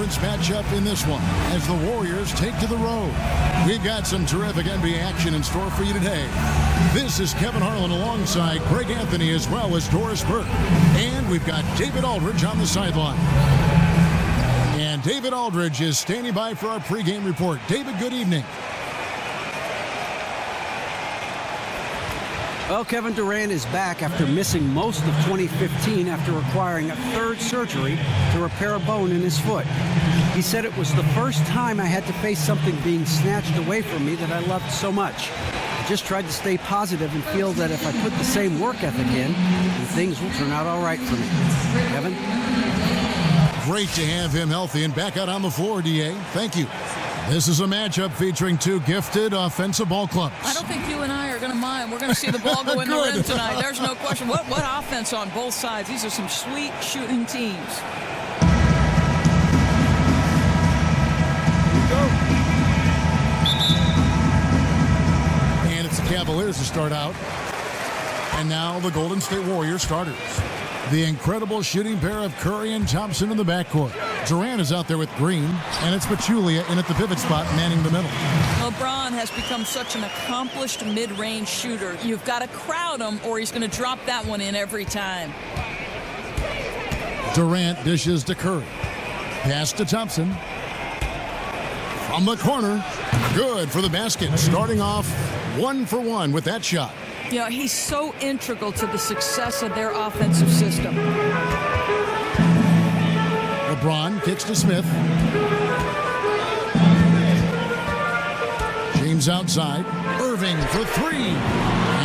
conference matchup in this one as the Warriors take to the road. We've got some terrific NBA action in store for you today. This is Kevin Harlan alongside Greg Anthony as well as Doris Burke. And we've got David Aldridge on the sideline. And David Aldridge is standing by for our pregame report. David, good evening. Well, Kevin Durant is back after missing most of 2015 after requiring a third surgery to repair a bone in his foot. He said it was the first time I had to face something being snatched away from me that I loved so much. I just tried to stay positive and feel that if I put the same work ethic in, then things will turn out all right for me. Kevin? Great to have him healthy and back out on the floor, DA. Thank you. This is a matchup featuring two gifted offensive ball clubs. I don't think you and I are going to mind. We're going to see the ball go in the rim tonight. There's no question. What offense on both sides. These are some sweet shooting teams. Here we go. And it's the Cavaliers to start out. And now the Golden State Warriors starters. The incredible shooting pair of Curry and Thompson in the backcourt. Durant is out there with Green, and it's Pachulia in at the pivot spot, manning the middle. LeBron has become such an accomplished mid-range shooter. You've got to crowd him, or he's going to drop that one in every time. Durant dishes to Curry. Pass to Thompson. From the corner. Good for the basket. Starting off 1 for 1 with that shot. You know, he's so integral to the success of their offensive system. LeBron kicks to Smith. James outside. Irving for three.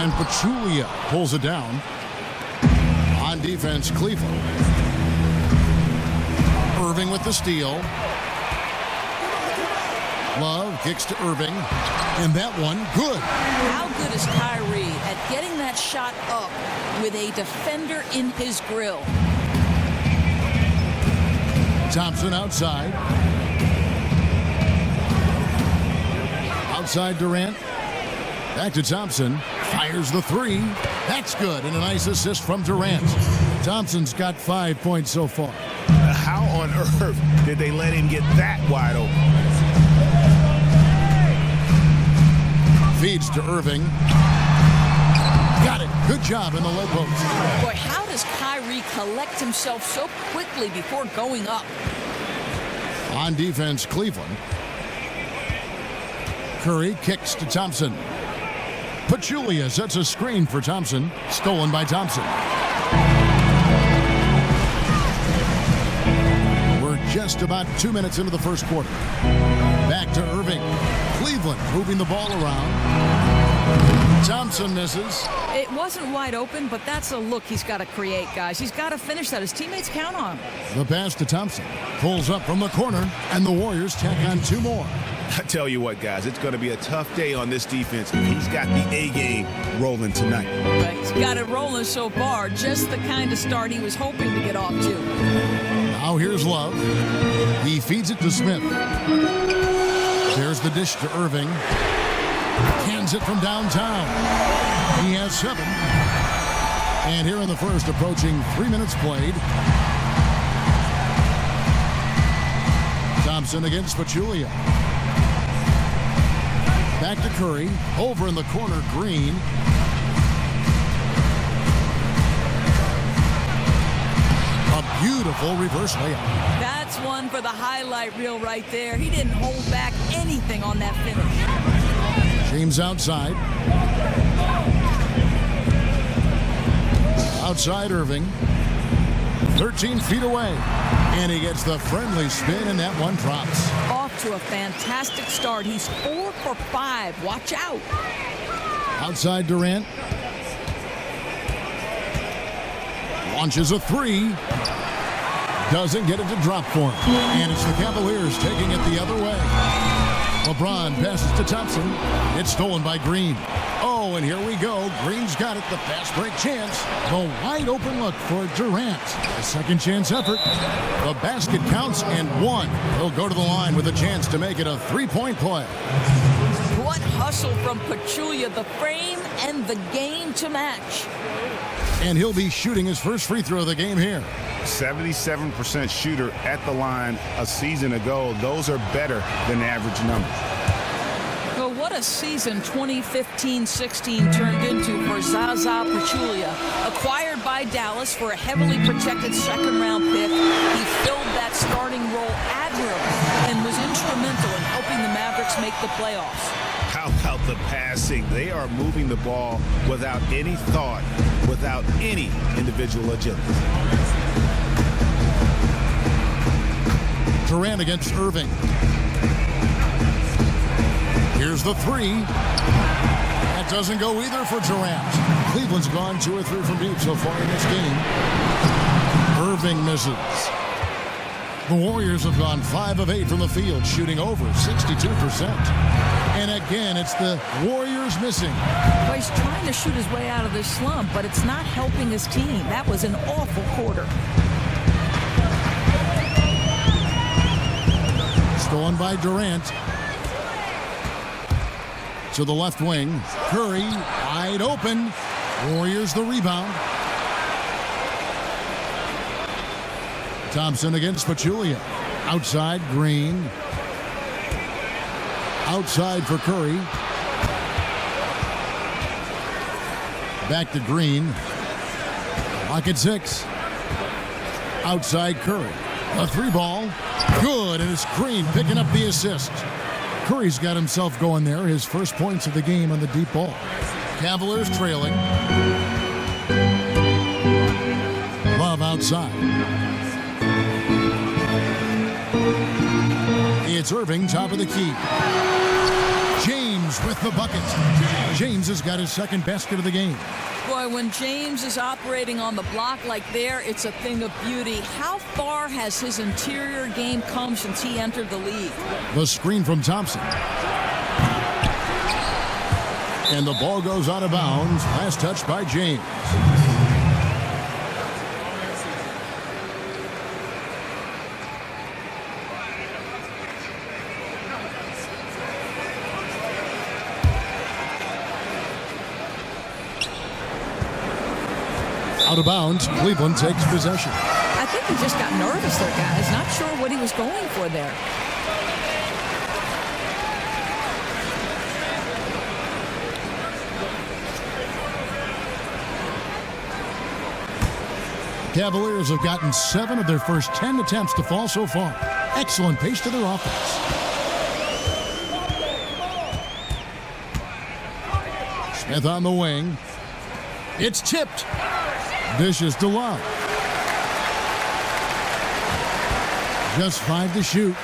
And Pachulia pulls it down. On defense, Cleveland. Irving with the steal. Love kicks to Irving. And that one, good. How good is Kyrie at getting that shot up with a defender in his grill? Thompson outside. Outside Durant. Back to Thompson. Fires the three. That's good. And a nice assist from Durant. Thompson's got 5 points so far. How on earth did they let him get that wide open? Feeds to Irving. Got it. Good job in the low post. Boy, how does Kyrie collect himself so quickly before going up? On defense, Cleveland. Curry kicks to Thompson. Pachulia sets a screen for Thompson. Stolen by Thompson. We're just about 2 minutes into the first quarter. Back to Irving. Cleveland moving the ball around. Thompson misses. It wasn't wide open, but that's a look he's got to create, guys. He's got to finish that. His teammates count on him. The pass to Thompson. Pulls up from the corner, and the Warriors tack on two more. I tell you what, guys, it's going to be a tough day on this defense. He's got the A-game rolling tonight. Right. He's got it rolling so far. Just the kind of start he was hoping to get off to. Now here's Love. He feeds it to Smith. There's the dish to Irving. Hands it from downtown. He has 7. And here in the first, approaching 3 minutes played. Thompson against Pachulia. Back to Curry. Over in the corner, Green. A beautiful reverse layup. That's one for the highlight reel right there. He didn't hold back anything on that finish. James outside. Outside Irving. 13 feet away. And he gets the friendly spin, and that one drops. Off to a fantastic start. He's 4 for 5. Watch out. Outside Durant. Launches a 3. Doesn't get it to drop for him. And it's the Cavaliers taking it the other way. LeBron passes to Thompson. It's stolen by Green. Oh, and here we go. Green's got it. The fast break chance. The wide open look for Durant. A second chance effort. The basket counts and 1. He'll go to the line with a chance to make it a 3-point play. What hustle from Pachulia. The frame and the game to match. And he'll be shooting his first free throw of the game here. 77% shooter at the line a season ago. Those are better than average numbers. Well, what a season 2015-16 turned into for Zaza Pachulia. Acquired by Dallas for a heavily protected second-round pick, he filled that starting role admirably and was instrumental in helping the Mavericks make the playoffs. How about the passing? They are moving the ball without any thought, without any individual agility. Durant against Irving. Here's the three. That doesn't go either for Durant. Cleveland's gone 2 or 3 from deep so far in this game. Irving misses. The Warriors have gone 5 of 8 from the field, shooting over 62%. And again, it's the Warriors missing. Well, he's trying to shoot his way out of this slump, but it's not helping his team. That was an awful quarter. Stolen by Durant. To the left wing. Curry, wide open. Warriors the rebound. Thompson against Pachulia. Outside, Green. Outside for Curry. Back to Green. Lock at 6. Outside Curry. A 3-ball. Good, and it's Green picking up the assist. Curry's got himself going there. His first points of the game on the deep ball. Cavaliers trailing. Love outside. It's Irving, top of the key. James with the bucket. James has got his second basket of the game. Boy, when James is operating on the block like there, it's a thing of beauty. How far has his interior game come since he entered the league? The screen from Thompson. And the ball goes out of bounds. Last touch by James. Out of bounds, Cleveland takes possession. I think he just got nervous there, guys. Not sure what he was going for there. Cavaliers have gotten 7 of their first 10 attempts to fall so far. Excellent pace to their offense. Smith on the wing. It's tipped. Dishes to Love. Just 5 to shoot.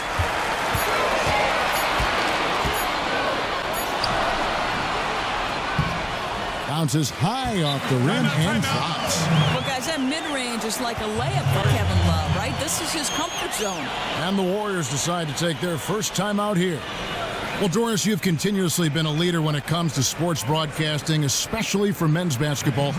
Bounces high off the rim and drops. Well, guys, that mid-range is like a layup for Kevin Love, right? This is his comfort zone. And the Warriors decide to take their first time out here. Well, Doris, you've continuously been a leader when it comes to sports broadcasting, especially for men's basketball.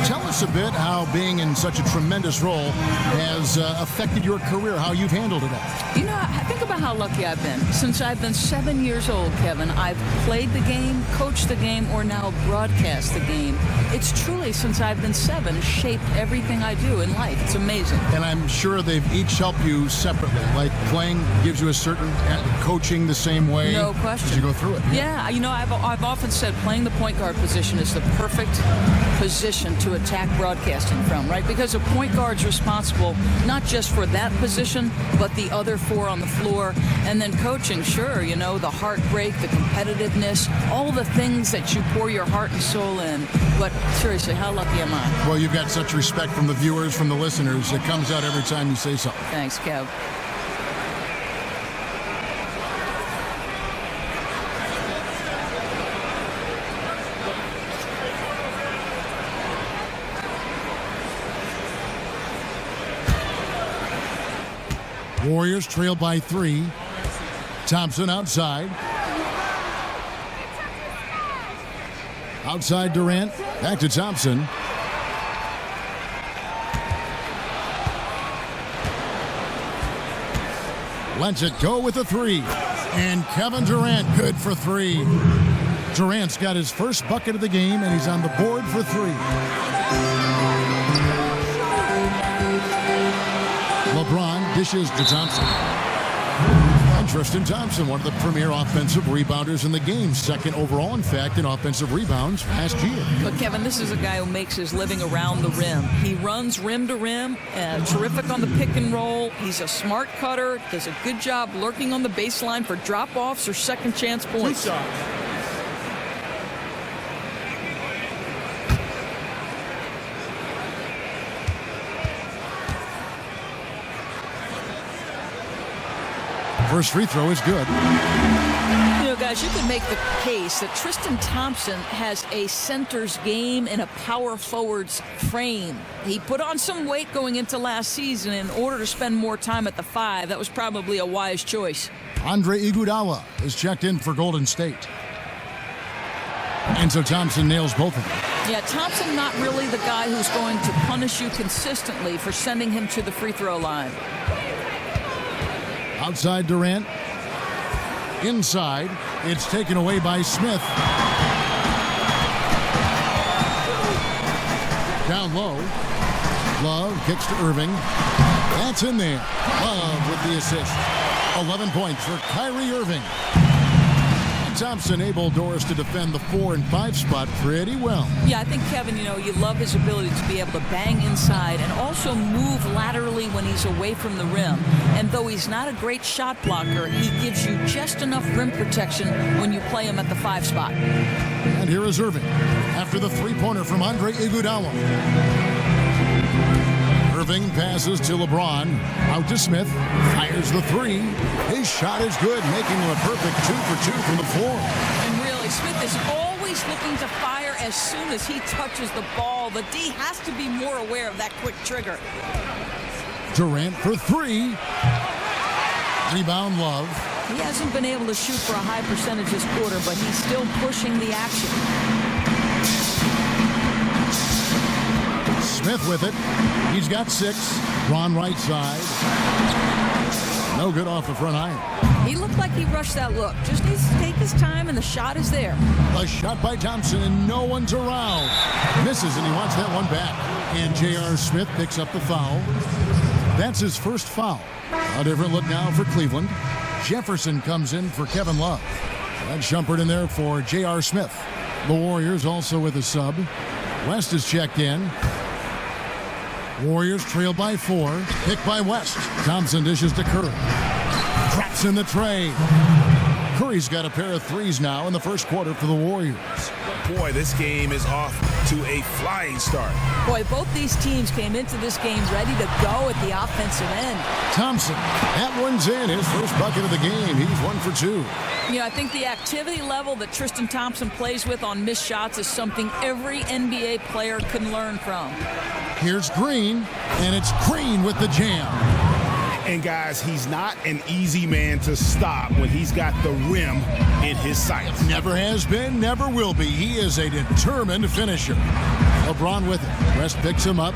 Tell us a bit how being in such a tremendous role has affected your career, how you've handled it all. You know, I think about how lucky I've been. Since I've been 7 years old, Kevin, I've played the game, coached the game, or now broadcast the game. It's truly, since I've been 7, shaped everything I do in life. It's amazing. And I'm sure they've each helped you separately. Like playing gives you a certain coaching the same way. No question. As you go through it. Yeah, you know, I've often said playing the point guard position is the perfect position to attack broadcasting from, right? Because a point guard's responsible not just for that position, but the other 4 on the floor. And then coaching, sure, you know, the heartbreak, the competitiveness, all the things that you pour your heart and soul in. But seriously, how lucky am I? Well, you've got such respect from the viewers, from the listeners. It comes out every time you say something. Thanks, Kev. Warriors trail by 3. Thompson outside. Outside Durant. Back to Thompson. Lets it go with a 3. And Kevin Durant good for 3. Durant's got his first bucket of the game, and he's on the board for 3. Dishes to Thompson. And Tristan Thompson, one of the premier offensive rebounders in the game. Second overall, in fact, in offensive rebounds last year. But, Kevin, this is a guy who makes his living around the rim. He runs rim to rim, terrific on the pick and roll. He's a smart cutter, does a good job lurking on the baseline for drop-offs or second chance points. First free throw is good. You know, guys, you could make the case that Tristan Thompson has a center's game and a power forward's frame. He put on some weight going into last season in order to spend more time at the 5. That was probably a wise choice. Andre Iguodala is checked in for Golden State. And so Thompson nails both of them. Yeah, Thompson not really the guy who's going to punish you consistently for sending him to the free throw line. Outside Durant. Inside. It's taken away by Smith. Down low. Love kicks to Irving. That's in there. Love with the assist. 11 points for Kyrie Irving. Thompson able, Doris, to defend the 4 and 5 spot pretty well. Yeah, I think, Kevin, you love his ability to be able to bang inside and also move laterally when he's away from the rim. And though he's not a great shot blocker, he gives you just enough rim protection when you play him at the 5 spot. And here is Irving after the three-pointer from Andre Iguodala. Irving passes to LeBron. Out to Smith. Fires the 3. His shot is good, making him a perfect 2 for 2 from the floor. And really, Smith is always looking to fire as soon as he touches the ball. The D has to be more aware of that quick trigger. Durant for 3. Rebound, Love. He hasn't been able to shoot for a high percentage this quarter, but he's still pushing the action. Smith with it. He's got 6. Ron right side. No good off the front iron. He looked like he rushed that look. Just needs to take his time, and the shot is there. A shot by Thompson, and no one's around. Misses, and he wants that one back. And J.R. Smith picks up the foul. That's his first foul. A different look now for Cleveland. Jefferson comes in for Kevin Love. And Shumpert in there for J.R. Smith. The Warriors also with a sub. West is checked in. Warriors trail by 4. Picked by West. Thompson dishes to Curry. Drops in the tray. Curry's got a pair of 3s now in the first quarter for the Warriors. Boy, this game is off to a flying start. Boy, both these teams came into this game ready to go at the offensive end. Thompson, that one's in. His first bucket of the game. He's 1 for 2. I think the activity level that Tristan Thompson plays with on missed shots is something every NBA player can learn from. Here's Green, and it's Green with the jam. And guys, he's not an easy man to stop when he's got the rim in his sights. Never has been, never will be. He is a determined finisher. LeBron with it. West picks him up.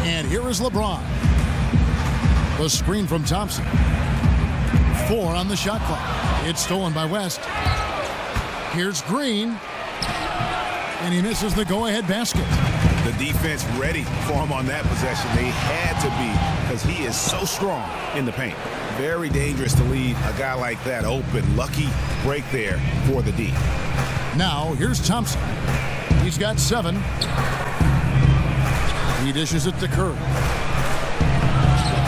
And here is LeBron. The screen from Thompson. 4 on the shot clock. It's stolen by West. Here's Green. And he misses the go-ahead basket. The defense ready for him on that possession. They had to be, because he is so strong in the paint. Very dangerous to leave a guy like that open. Lucky break there for the D. Now, here's Thompson. He's got 7. He dishes it to Curry.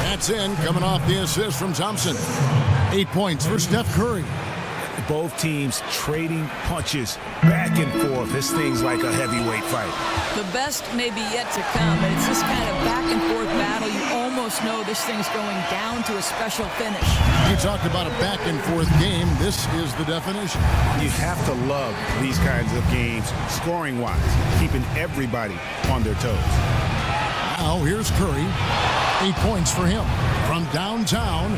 That's in, coming off the assist from Thompson. 8 points for Steph Curry. Both teams trading punches back and forth. This thing's like a heavyweight fight. The best may be yet to come, but it's this kind of back and forth battle. You almost know this thing's going down to a special finish. You talked about a back and forth game. This is the definition. You have to love these kinds of games, scoring-wise, keeping everybody on their toes. Now, here's Curry. 8 points for him. From downtown,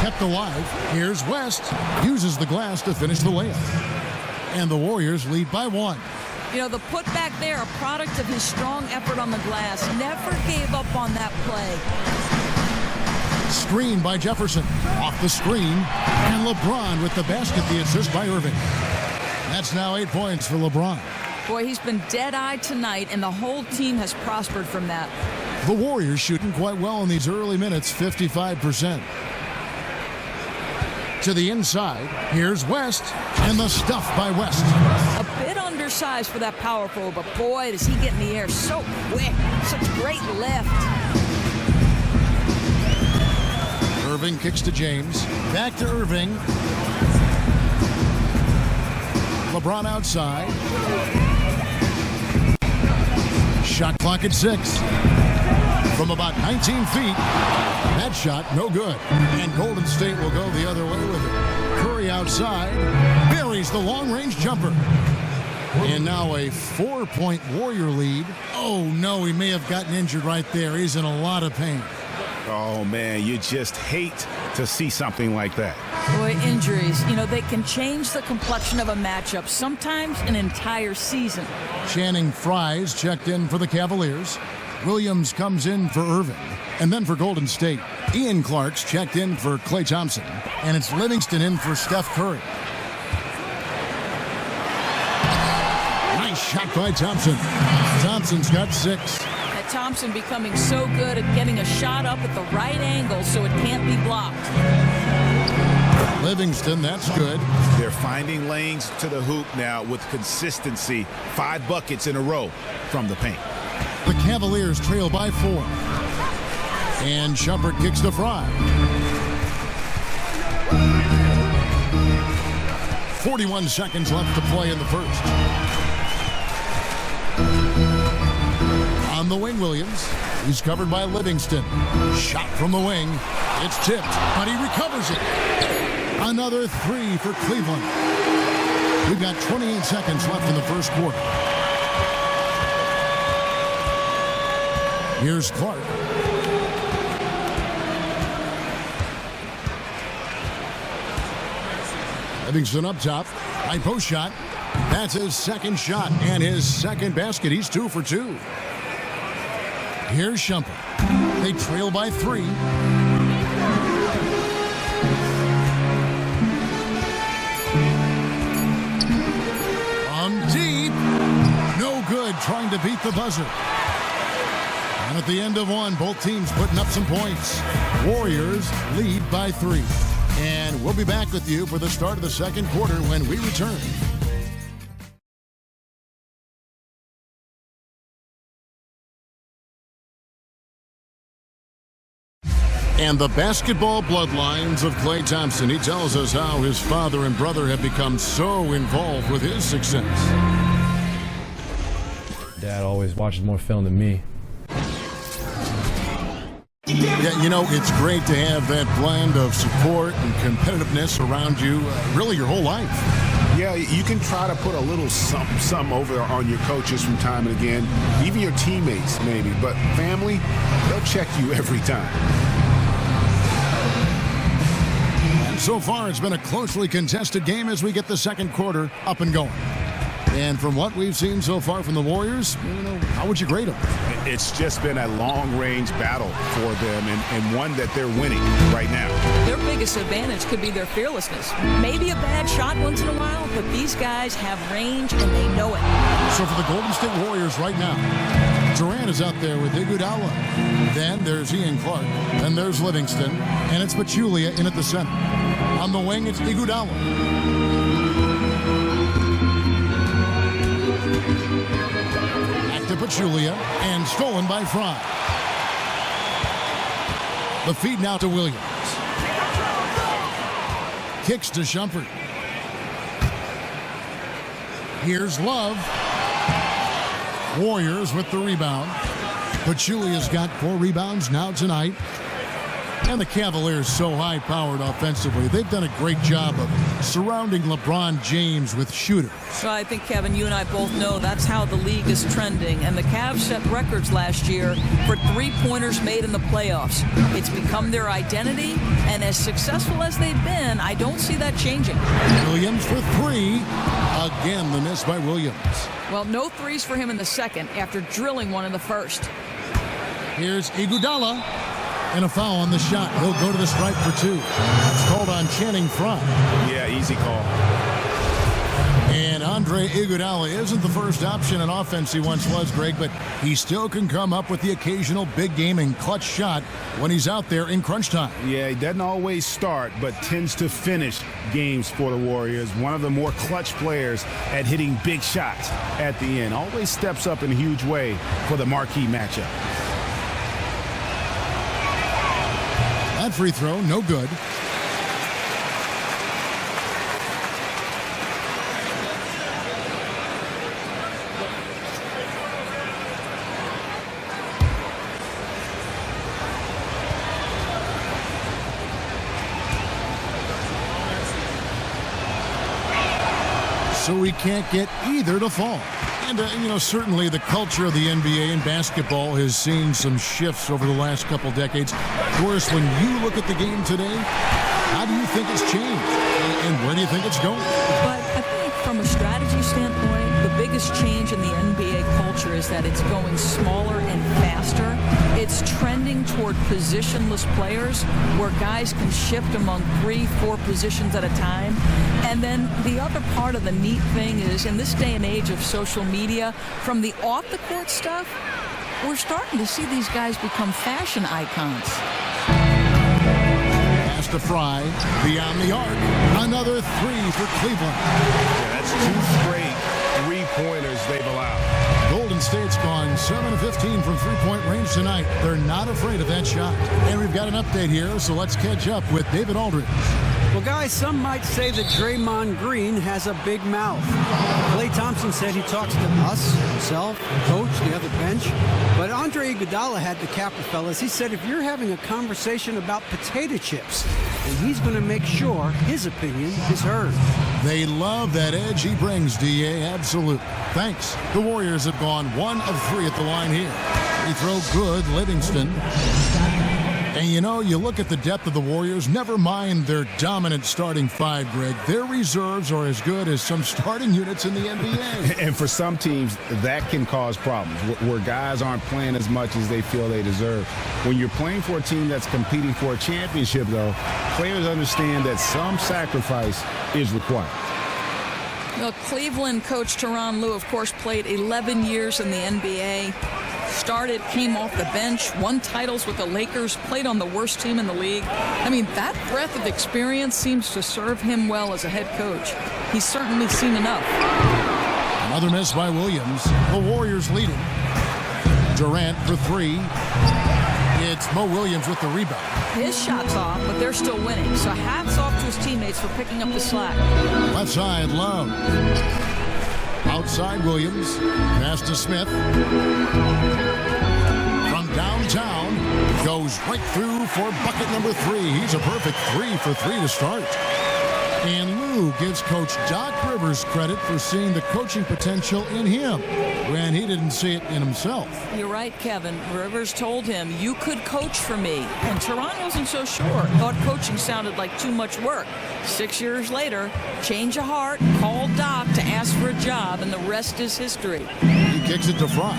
kept alive. Here's West. Uses the glass to finish the layup. And the Warriors lead by 1. The putback there, a product of his strong effort on the glass. Never gave up on that play. Screen by Jefferson. Off the screen. And LeBron with the basket, the assist by Irving. That's now 8 points for LeBron. Boy, he's been dead-eyed tonight, and the whole team has prospered from that. The Warriors shooting quite well in these early minutes, 55%. To the inside, here's West, and the stuff by West. A bit undersized for that power forward, but boy, does he get in the air so quick. Such great lift. Irving kicks to James. Back to Irving. LeBron outside. Shot clock at 6. From about 19 feet. That shot, no good. And Golden State will go the other way with it. Curry outside. Buries the long-range jumper. And now a 4-point Warrior lead. Oh, no, he may have gotten injured right there. He's in a lot of pain. Oh, man, you just hate to see something like that. Boy, injuries, they can change the complexion of a matchup, sometimes an entire season. Channing Frye's checked in for the Cavaliers. Williams comes in for Irving. And then for Golden State, Ian Clark's checked in for Klay Thompson. And it's Livingston in for Steph Curry. Nice shot by Thompson. Thompson's got 6. Thompson becoming so good at getting a shot up at the right angle so it can't be blocked. Livingston, that's good. They're finding lanes to the hoop now with consistency. 5 buckets in a row from the paint. The Cavaliers trail by 4. And Shumpert kicks to Frye. 41 seconds left to play in the first. On the wing, Williams. He's covered by Livingston. Shot from the wing. It's tipped, but he recovers it. Another 3 for Cleveland. We've got 28 seconds left in the first quarter. Here's Clark. Livingston up top. High post shot. That's his second shot and his second basket. He's 2 for 2. Here's Shumpert. They trail by 3. From deep. No good, trying to beat the buzzer. And at the end of 1, both teams putting up some points. Warriors lead by 3. And we'll be back with you for the start of the second quarter when we return. And the basketball bloodlines of Klay Thompson. He tells us how his father and brother have become so involved with his success. Dad always watches more film than me. Yeah, it's great to have that blend of support and competitiveness around you really your whole life. Yeah, you can try to put a little something over on your coaches from time and again, even your teammates maybe, but family, they'll check you every time. So far, it's been a closely contested game as we get the second quarter up and going. And from what we've seen so far from the Warriors, how would you grade them? It's just been a long-range battle for them and one that they're winning right now. Their biggest advantage could be their fearlessness. Maybe a bad shot once in a while, but these guys have range and they know it. So for the Golden State Warriors right now, Durant is out there with Iguodala. Then there's Ian Clark. Then there's Livingston. And it's Pachulia in at the center. On the wing, it's Iguodala. Back to Pachulia. And stolen by Frye. The feed now to Williams. Kicks to Shumpert. Here's Love. Warriors with the rebound. Pachulia's got 4 rebounds now tonight. And the Cavaliers so high-powered offensively. They've done a great job of surrounding LeBron James with shooters. So I think, Kevin, you and I both know that's how the league is trending. And the Cavs set records last year for three-pointers made in the playoffs. It's become their identity. And as successful as they've been, I don't see that changing. Williams for 3. Again, the miss by Williams. Well, no threes for him in the second after drilling one in the first. Here's Iguodala. And a foul on the shot. He'll go to the stripe for 2. It's called on Channing Frye. Yeah, easy call. And Andre Iguodala isn't the first option in offense he once was, Greg, but he still can come up with the occasional big game and clutch shot when he's out there in crunch time. Yeah, he doesn't always start, but tends to finish games for the Warriors. One of the more clutch players at hitting big shots at the end. Always steps up in a huge way for the marquee matchup. That free throw, no good. So we can't get either to fall. And, certainly the culture of the NBA and basketball has seen some shifts over the last couple decades. Doris, when you look at the game today, how do you think it's changed? And where do you think it's going? But I think from a strategy standpoint, the biggest change in the NBA culture is that it's going smaller and faster. It's trending toward positionless players where guys can shift among 3-4 positions at a time. And then the other part of the neat thing is, in this day and age of social media, from the off-the-court stuff, we're starting to see these guys become fashion icons. Pass to Fry, beyond the arc. Another three for Cleveland. Yeah, that's 2 straight three-pointers they've allowed. Golden State's gone 7 of 15 from three-point range tonight. They're not afraid of that shot. And we've got an update here, so let's catch up with David Aldridge. Well, guys, some might say that Draymond Green has a big mouth. Klay Thompson said he talks to us, himself, the coach, the other bench. But Andre Iguodala had to cap the fellas. He said if you're having a conversation about potato chips, then he's going to make sure his opinion is heard. They love that edge he brings, D.A. Absolutely. Thanks. The Warriors have gone 1 of 3 at the line here. Free throw good, Livingston. And you look at the depth of the Warriors, never mind their dominant starting 5, Greg. Their reserves are as good as some starting units in the NBA. And for some teams, that can cause problems, where guys aren't playing as much as they feel they deserve. When you're playing for a team that's competing for a championship, though, players understand that some sacrifice is required. Well, Cleveland coach Tyronn Lue, of course, played 11 years in the NBA. Came off the bench, won titles with the Lakers, played on the worst team in the league. I mean, that breadth of experience seems to serve him well as a head coach. He's certainly seen enough. Another miss by Williams. The Warriors leading. Durant for 3. It's Mo Williams with the rebound. His shot's off, but they're still winning. So hats off to his teammates for picking up the slack. Left side, Love. Outside Williams. Pass to Smith. From downtown. Goes right through for bucket number 3. He's a perfect 3 for 3 to start. And Lue gives Coach Doc Rivers credit for seeing the coaching potential in him when he didn't see it in himself. You're right, Kevin. Rivers told him, you could coach for me. And Tyronn wasn't so sure. Thought coaching sounded like too much work. 6 years later, change of heart, called Doc to ask for a job, and the rest is history. He kicks it to Fry.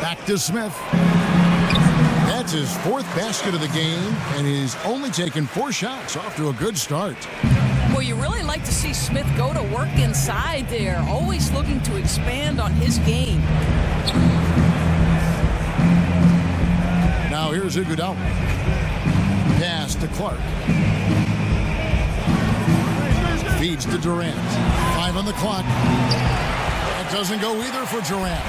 Back to Smith. That's his 4th basket of the game, and he's only taken 4 shots. Off to a good start. Well, you really like to see Smith go to work inside there, always looking to expand on his game. Now here's Iguodala. Pass to Clark. Feeds to Durant. 5 on the clock. That doesn't go either for Durant.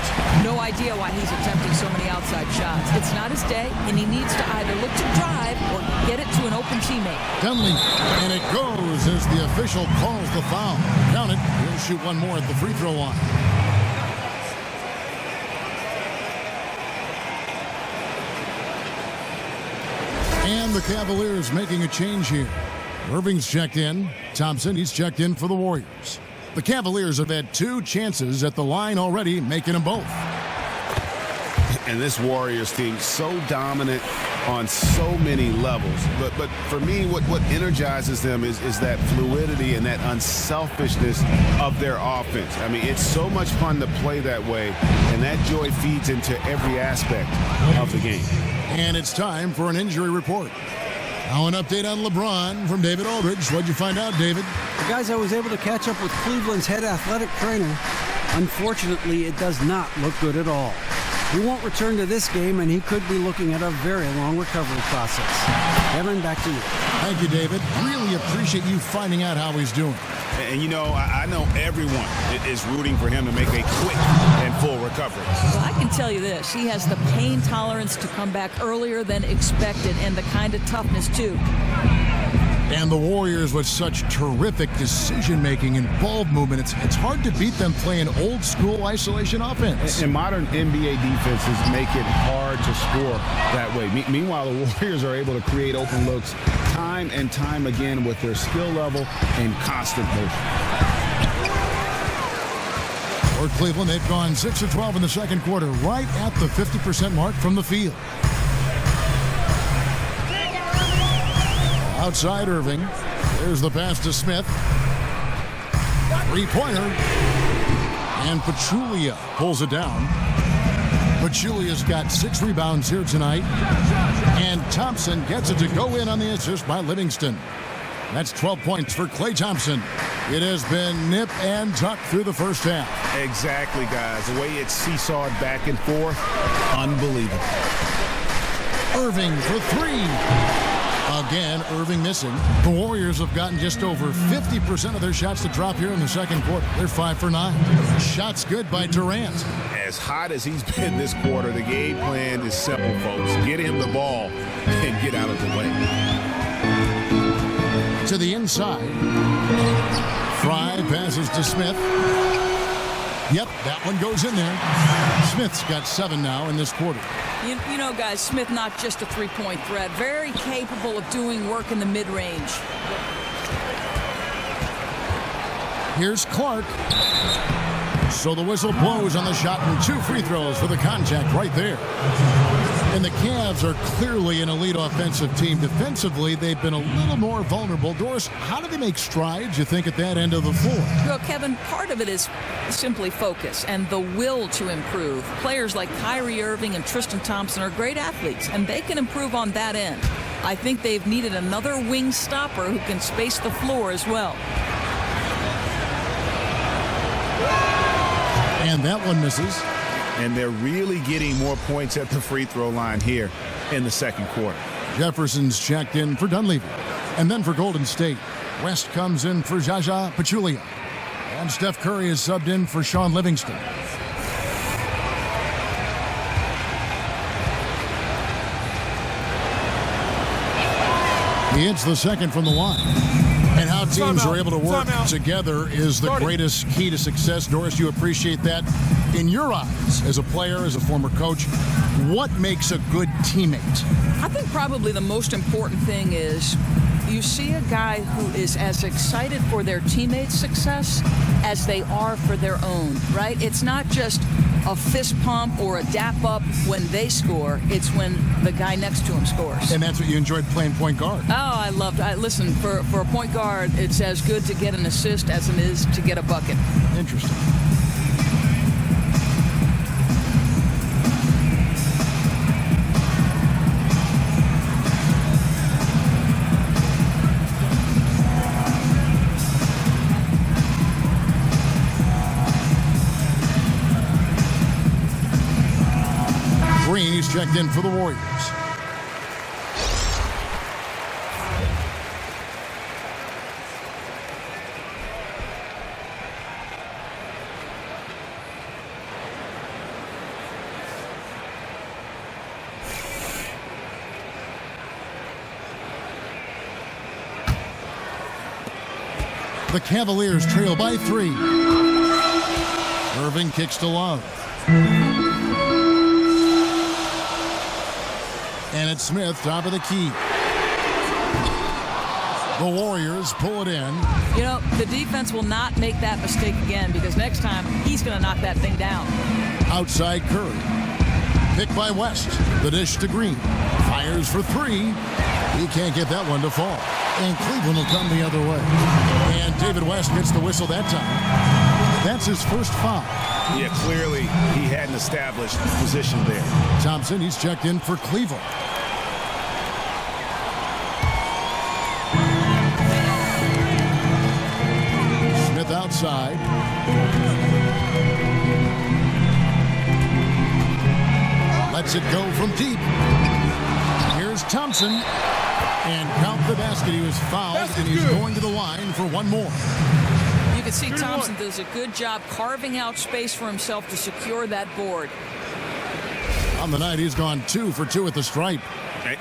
No idea why he's attempting so many outside shots. It's not his day, and he needs to either look to drive or get it to an open teammate. Dunley, and it goes as the official calls the foul. Count it. He'll shoot one more at the free throw line. And the Cavaliers making a change here. Irving's checked in. Thompson, he's checked in for the Warriors. The Cavaliers have had 2 chances at the line already, making them both. And this Warriors team so dominant on so many levels. But for me, what energizes them is that fluidity and that unselfishness of their offense. I mean, it's so much fun to play that way, and that joy feeds into every aspect of the game. And it's time for an injury report. Now an update on LeBron from David Aldridge. What'd you find out, David? Guys, I was able to catch up with Cleveland's head athletic trainer. Unfortunately, it does not look good at all. He won't return to this game, and he could be looking at a very long recovery process. Kevin, back to you. Thank you, David. Really appreciate you finding out how he's doing. And you know, I know everyone is rooting for him to make a quick and full recovery. Well, I can tell you this. He has the pain tolerance to come back earlier than expected and the kind of toughness, too. And the Warriors with such terrific decision-making and ball movement, it's hard to beat them playing old-school isolation offense. And modern NBA defenses make it hard to score that way. Meanwhile, the Warriors are able to create open looks time and time again with their skill level and constant motion. For Cleveland, they've gone 6 of 12 in the second quarter, right at the 50% mark from the field. Outside Irving. There's the pass to Smith. Three-pointer. And Pachulia pulls it down. Pachulia's got 6 rebounds here tonight. And Thompson gets it to go in on the assist by Livingston. That's 12 points for Klay Thompson. It has been nip and tuck through the first half. Exactly, guys. The way it's seesawed back and forth, unbelievable. Irving for 3. Again, Irving missing. The Warriors have gotten just over 50% of their shots to drop here in the second quarter. They're 5 for 9. Shots good by Durant. As hot as he's been this quarter, the game plan is simple, folks. Get him the ball and get out of the way. To the inside. Fry passes to Smith. Yep, that one goes in there. Smith's got 7 now in this quarter. You know, guys, Smith not just a three-point threat. Very capable of doing work in the mid-range. Here's Clark. So the whistle blows on the shot and 2 free throws for the contact right there. And the Cavs are clearly an elite offensive team. Defensively, they've been a little more vulnerable. Doris, how do they make strides, you think, at that end of the floor? Well, Kevin, part of it is simply focus and the will to improve. Players like Kyrie Irving and Tristan Thompson are great athletes, and they can improve on that end. I think they've needed another wing stopper who can space the floor as well. And that one misses. And they're really getting more points at the free throw line here in the second quarter. Jefferson's checked in for Dunleavy. And then for Golden State, West comes in for Jaja Pachulia. And Steph Curry is subbed in for Sean Livingston. He hits the second from the line. And how teams are able to work together is the greatest key to success. Doris, you appreciate that. In your eyes, as a player, as a former coach, what makes a good teammate? I think probably the most important thing is you see a guy who is as excited for their teammates' success as they are for their own, right? It's not just a fist pump or a dap up when they score. It's when the guy next to him scores. And that's what you enjoyed playing point guard. Oh, I loved it. Listen, for a point guard, it's as good to get an assist as it is to get a bucket. Interesting. Green, he's checked in for the Warriors. The Cavaliers trail by 3. Irving kicks to Love. And it's Smith, top of the key. The Warriors pull it in. You know, the defense will not make that mistake again because next time he's going to knock that thing down. Outside Curry. Picked by West. The dish to Green. Fires for 3. He can't get that one to fall. And Cleveland will come the other way. And David West gets the whistle that time. That's his first foul. Yeah, clearly he hadn't established position there. Thompson, he's checked in for Cleveland. side. Lets it go from deep. Here's Thompson. And count the basket. He was fouled, and he's going to the line for one more. You can see Thompson does a good job carving out space for himself to secure that board. On the night, he's gone 2 for 2 at the stripe.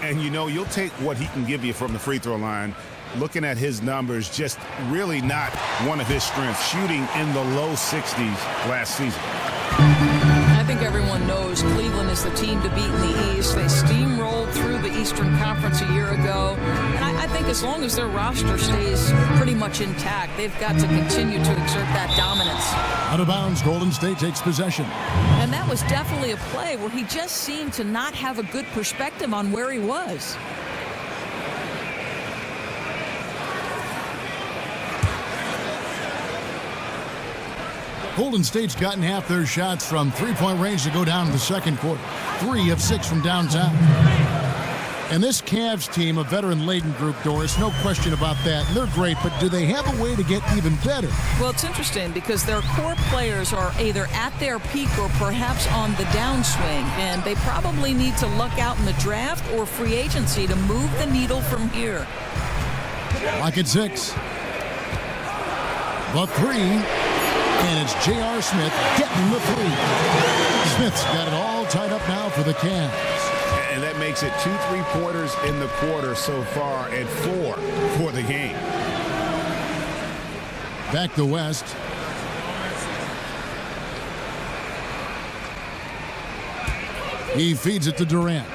And you know, you'll take what he can give you from the free throw line. Looking at his numbers, just really not one of his strengths. Shooting in the low 60s last season. I think everyone knows Cleveland is the team to beat in the East. They steamrolled through the Eastern Conference a year ago. And I think as long as their roster stays pretty much intact, they've got to continue to exert that dominance. Out of bounds, Golden State takes possession. And that was definitely a play where he just seemed to not have a good perspective on where he was. Golden State's gotten half their shots from three-point range to go down in the second quarter. 3 of 6 from downtown. And this Cavs team, a veteran-laden group, Doris, no question about that. And they're great, but do they have a way to get even better? Well, it's interesting because their core players are either at their peak or perhaps on the downswing. And they probably need to luck out in the draft or free agency to move the needle from here. Lock at 6. The 3. And it's J.R. Smith getting the 3. Smith's got it all tied up now for the Cavs. And that makes it 2 3-pointers in the quarter so far and 4 for the game. Back to West. He feeds it to Durant.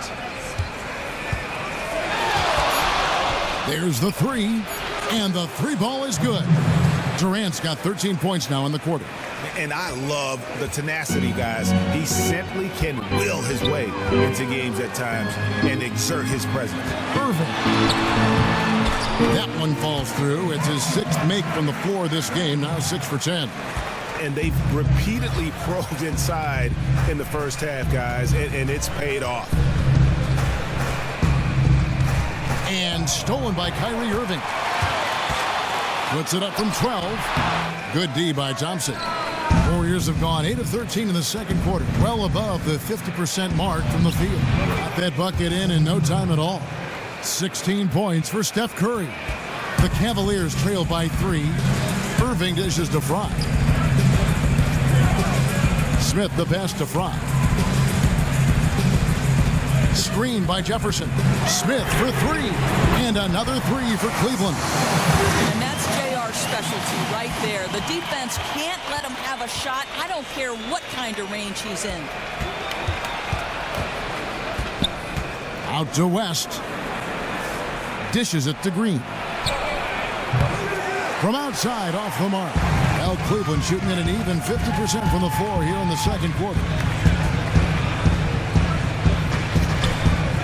There's the 3. And the 3 ball is good. Durant's got 13 points now in the quarter. And I love the tenacity, guys. He simply can will his way into games at times and exert his presence. Irving. That one falls through. It's his 6th make from the floor this game, now 6 for 10. And they've repeatedly probed inside in the first half, guys, and it's paid off. And stolen by Kyrie Irving. Puts it up from 12. Good D by Thompson. Warriors have gone 8 of 13 in the second quarter, well above the 50% mark from the field. Got that bucket in no time at all. 16 points for Steph Curry. The Cavaliers trail by 3. Irving dishes to Fry. Smith the pass to Fry. Screen by Jefferson. Smith for 3. And another 3 for Cleveland. And that's J.R.'s specialty right there. The defense can't let him have a shot. I don't care what kind of range he's in. Out to West. Dishes it to Green. From outside, off the mark. Well, Cleveland shooting at an even 50% from the floor here in the second quarter.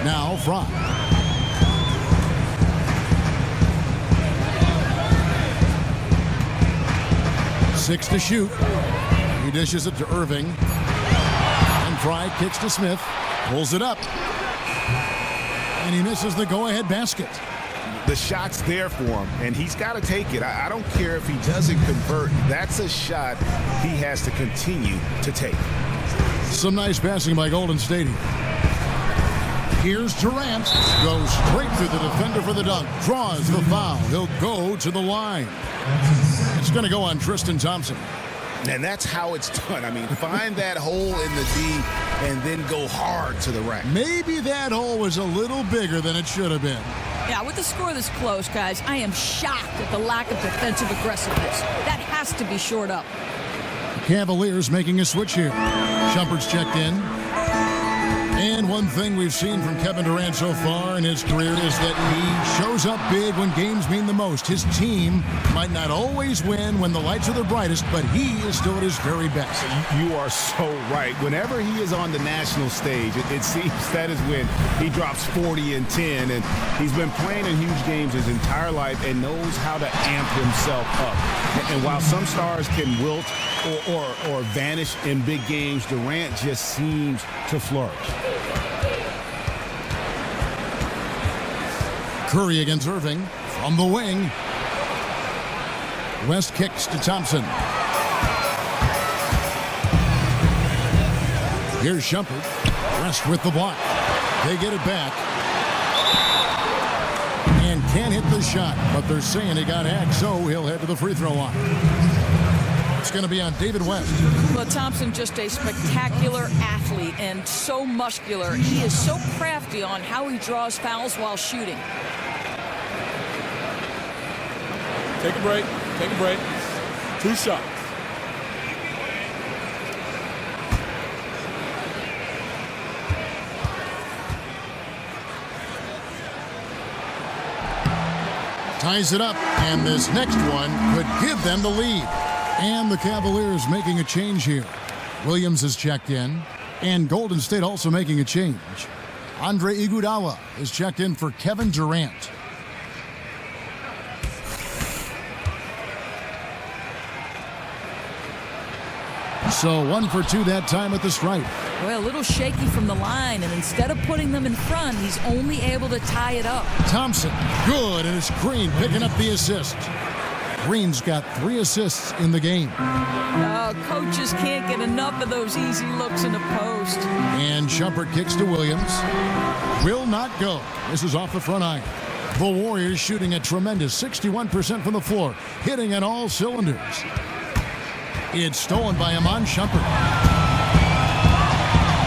Now Fry. Six to shoot. He dishes it to Irving. And Fry kicks to Smith. Pulls it up. And he misses the go-ahead basket. The shot's there for him, and he's got to take it. I don't care if he doesn't convert. That's a shot he has to continue to take. Some nice passing by Golden State here. Here's Durant. Goes straight through the defender for the dunk. Draws the foul. He'll go to the line. It's going to go on Tristan Thompson. And that's how it's done. I mean, find that hole in the D and then go hard to the rack. Maybe that hole was a little bigger than it should have been. Yeah, with the score this close, guys, I am shocked at the lack of defensive aggressiveness. That has to be shored up. Cavaliers making a switch here. Shumpert's checked in. And one thing we've seen from Kevin Durant so far in his career is that he shows up big when games mean the most. His team might not always win when the lights are the brightest, but he is still at his very best. You are so right. Whenever he is on the national stage, it seems that is when he drops 40 and 10. And he's been playing in huge games his entire life and knows how to amp himself up. And while some stars can wilt or vanish in big games, Durant just seems to flourish. Curry against Irving from the wing. West kicks to Thompson. Here's Shumpert. Rest with the block. They get it back. And can't hit the shot, but they're saying he got hacked, so he'll head to the free throw line. It's going to be on David West. Well, Thompson, just a spectacular athlete and so muscular. He is so crafty on how he draws fouls while shooting. Take a break. Take a break. 2 shots. Ties it up, and this next one could give them the lead. And the Cavaliers making a change here. Williams has checked in, and Golden State also making a change. Andre Iguodala is checked in for Kevin Durant. So 1 for 2 that time at the stripe. Well, a little shaky from the line, and instead of putting them in front, he's only able to tie it up. Thompson, good, and it's Green picking up the assist. Green's got 3 assists in the game. Coaches can't get enough of those easy looks in the post. And Shumpert kicks to Williams. Will not go. This is off the front iron. The Warriors shooting a tremendous 61% from the floor, hitting on all cylinders. It's stolen by Iman Shumpert.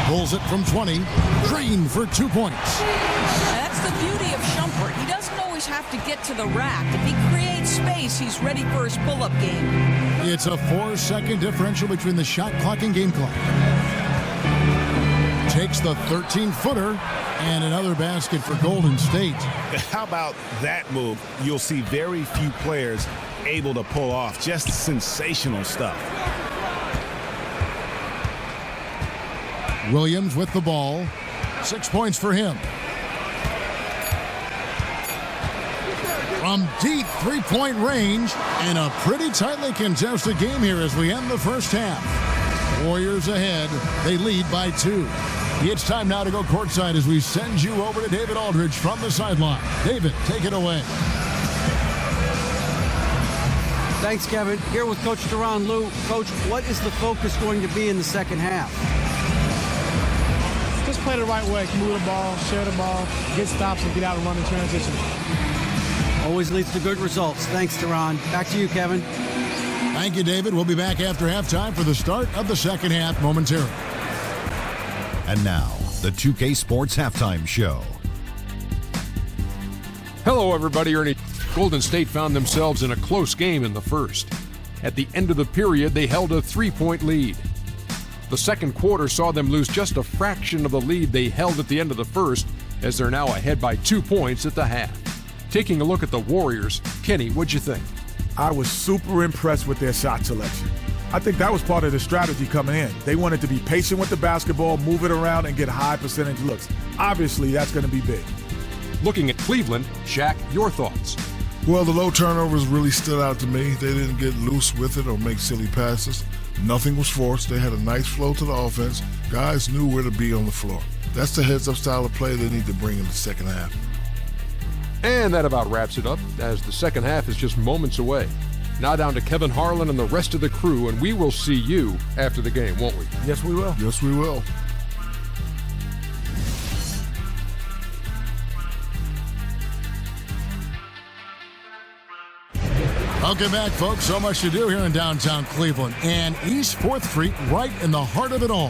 Pulls it from 20. Green for 2 points. That's the beauty of Shumpert. He doesn't always have to get to the rack. If he creates space, he's ready for his pull-up game. It's a 4-second differential between the shot clock and game clock. Takes the 13-footer and another basket for Golden State. How about that move? You'll see very few players able to pull off. Just sensational stuff. Williams with the ball. 6 points for him. From deep three-point range, and a pretty tightly contested game here as we end the first half. Warriors ahead. They lead by 2. It's time now to go courtside as we send you over to David Aldridge from the sideline. David, take it away. Thanks, Kevin. Here with Coach Duran. Lou, Coach, what is the focus going to be in the second half? Just play the right way. Move the ball, share the ball, get stops, and get out and run in transition. Always leads to good results. Thanks, Duran. Back to you, Kevin. Thank you, David. We'll be back after halftime for the start of the second half momentarily. And now, the 2K Sports Halftime Show. Hello, everybody. Ernie. Golden State found themselves in a close game in the first. At the end of the period, they held a 3-point lead. The second quarter saw them lose just a fraction of the lead they held at the end of the first, as they're now ahead by 2 points at the half. Taking a look at the Warriors, Kenny, what'd you think? I was super impressed with their shot selection. I think that was part of the strategy coming in. They wanted to be patient with the basketball, move it around, and get high percentage looks. Obviously, that's going to be big. Looking at Cleveland, Shaq, your thoughts? Well, the low turnovers really stood out to me. They didn't get loose with it or make silly passes. Nothing was forced. They had a nice flow to the offense. Guys knew where to be on the floor. That's the heads-up style of play they need to bring in the second half. And that about wraps it up, as the second half is just moments away. Now down to Kevin Harlan and the rest of the crew, and we will see you after the game, won't we? Yes, we will. Yes, we will. Welcome back, folks. So much to do here in downtown Cleveland. And East 4th Street right in the heart of it all.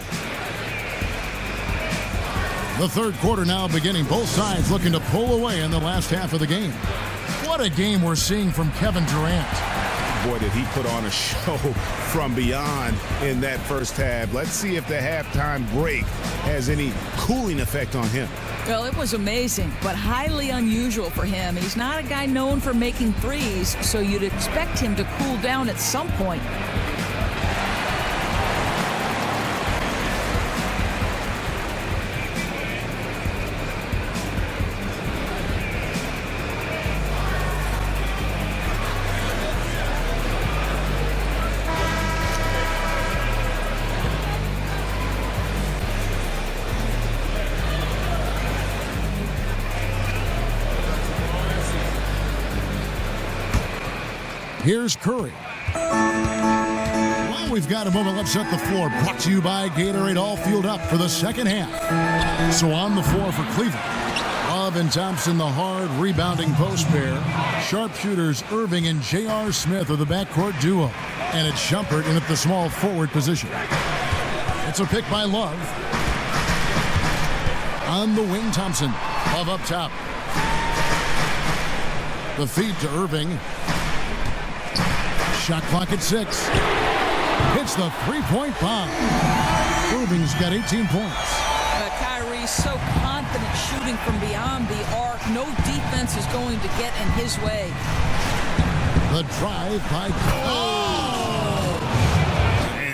The third quarter now beginning. Both sides looking to pull away in the last half of the game. What a game we're seeing from Kevin Durant. Boy, did he put on a show from beyond in that first half. Let's see if the halftime break has any cooling effect on him. Well, it was amazing, but highly unusual for him. He's not a guy known for making threes, so you'd expect him to cool down at some point. Here's Curry. Well, we've got a moment. Let's set the floor. Brought to you by Gatorade. All fueled up for the second half. So on the floor for Cleveland. Love and Thompson, the hard rebounding post pair. Sharpshooters Irving and J.R. Smith are the backcourt duo. And it's Shumpert in at the small forward position. It's a pick by Love. On the wing, Thompson. Love up top. The feed to Irving. Shot clock at 6. Hits the three-point bomb. Irving's got 18 points. Kyrie's so confident shooting from beyond the arc. No defense is going to get in his way. The drive by...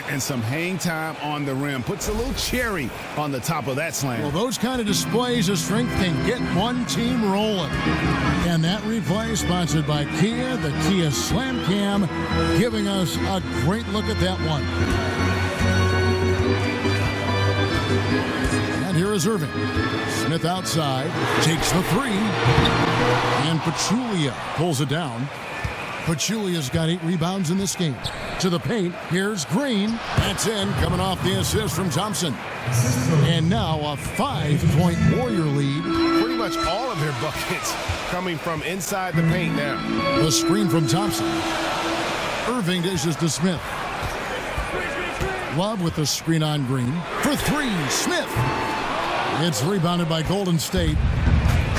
And some hang time on the rim. Puts a little cherry on the top of that slam. Well, those kind of displays of strength can get one team rolling. And that replay sponsored by Kia, the Kia Slam Cam, giving us a great look at that one. And here is Irving. Smith outside, takes the three. And Pachulia pulls it down. Pachulia's got 8 rebounds in this game. To the paint, here's Green. That's in, coming off the assist from Thompson. And now a 5-point Warrior lead. Pretty much all of their buckets coming from inside the paint now. The screen from Thompson. Irving dishes to Smith. Love with the screen on Green. For 3, Smith. It's rebounded by Golden State.